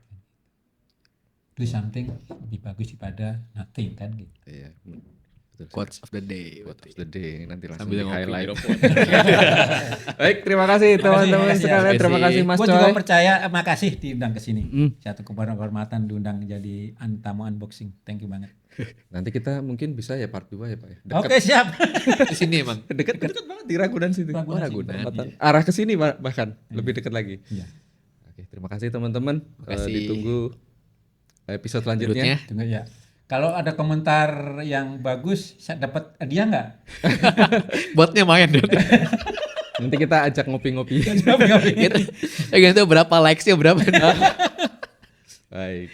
Do something lebih bagus daripada nothing kan gitu.
Iya. Betul.
Quotes of the day.
Quotes of the day nanti langsung
Sambil
di
ngopi
highlight.
di rokok.
Baik, terima kasih teman-teman sekalian. Terima kasih Mas
Gue
Coy.
juga percaya, makasih diundang ke sini. Satu kehormatan diundang jadi tamu unboxing. Thank you banget.
Nanti kita mungkin bisa ya part 2 ya Pak ya.
Oke, siap.
Di sini emang.
Dekat banget di Ragunan situ.
Ragunan sih.
Ragunan. Arah ke sini bahkan lebih dekat lagi.
Iya.
Oke, terima kasih teman-teman.
Kasih.
Ditunggu episode selanjutnya.
Berikutnya.
Tunggu ya. Kalau ada komentar yang bagus, saya dapat hadiah nggak?
Botnya main.
Nanti kita ajak ngopi-ngopi.
Gitu. Gitu berapa likes-nya berapa.
Baik.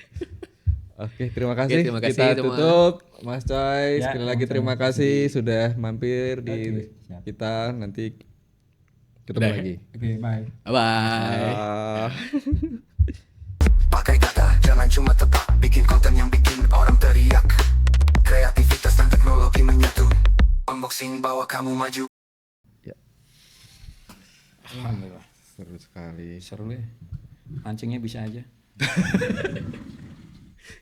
Oke, terima kasih.
Terima kasih,
Kita
teman.
tutup. Mas Coy,
Ya,
sekali lagi terima kasih sudah mampir di
siap.
kita. Nanti ketemu
Udah.
lagi.
Oke, bye.
Bye.
Pakai kata, jangan cuma tebak. Bikin konten yang bikin orang teriak. Kreativitas dan teknologi menyatu. Unboxing bawa kamu maju.
Alhamdulillah.
Seru sekali.
Seru ya. Pancingnya bisa aja.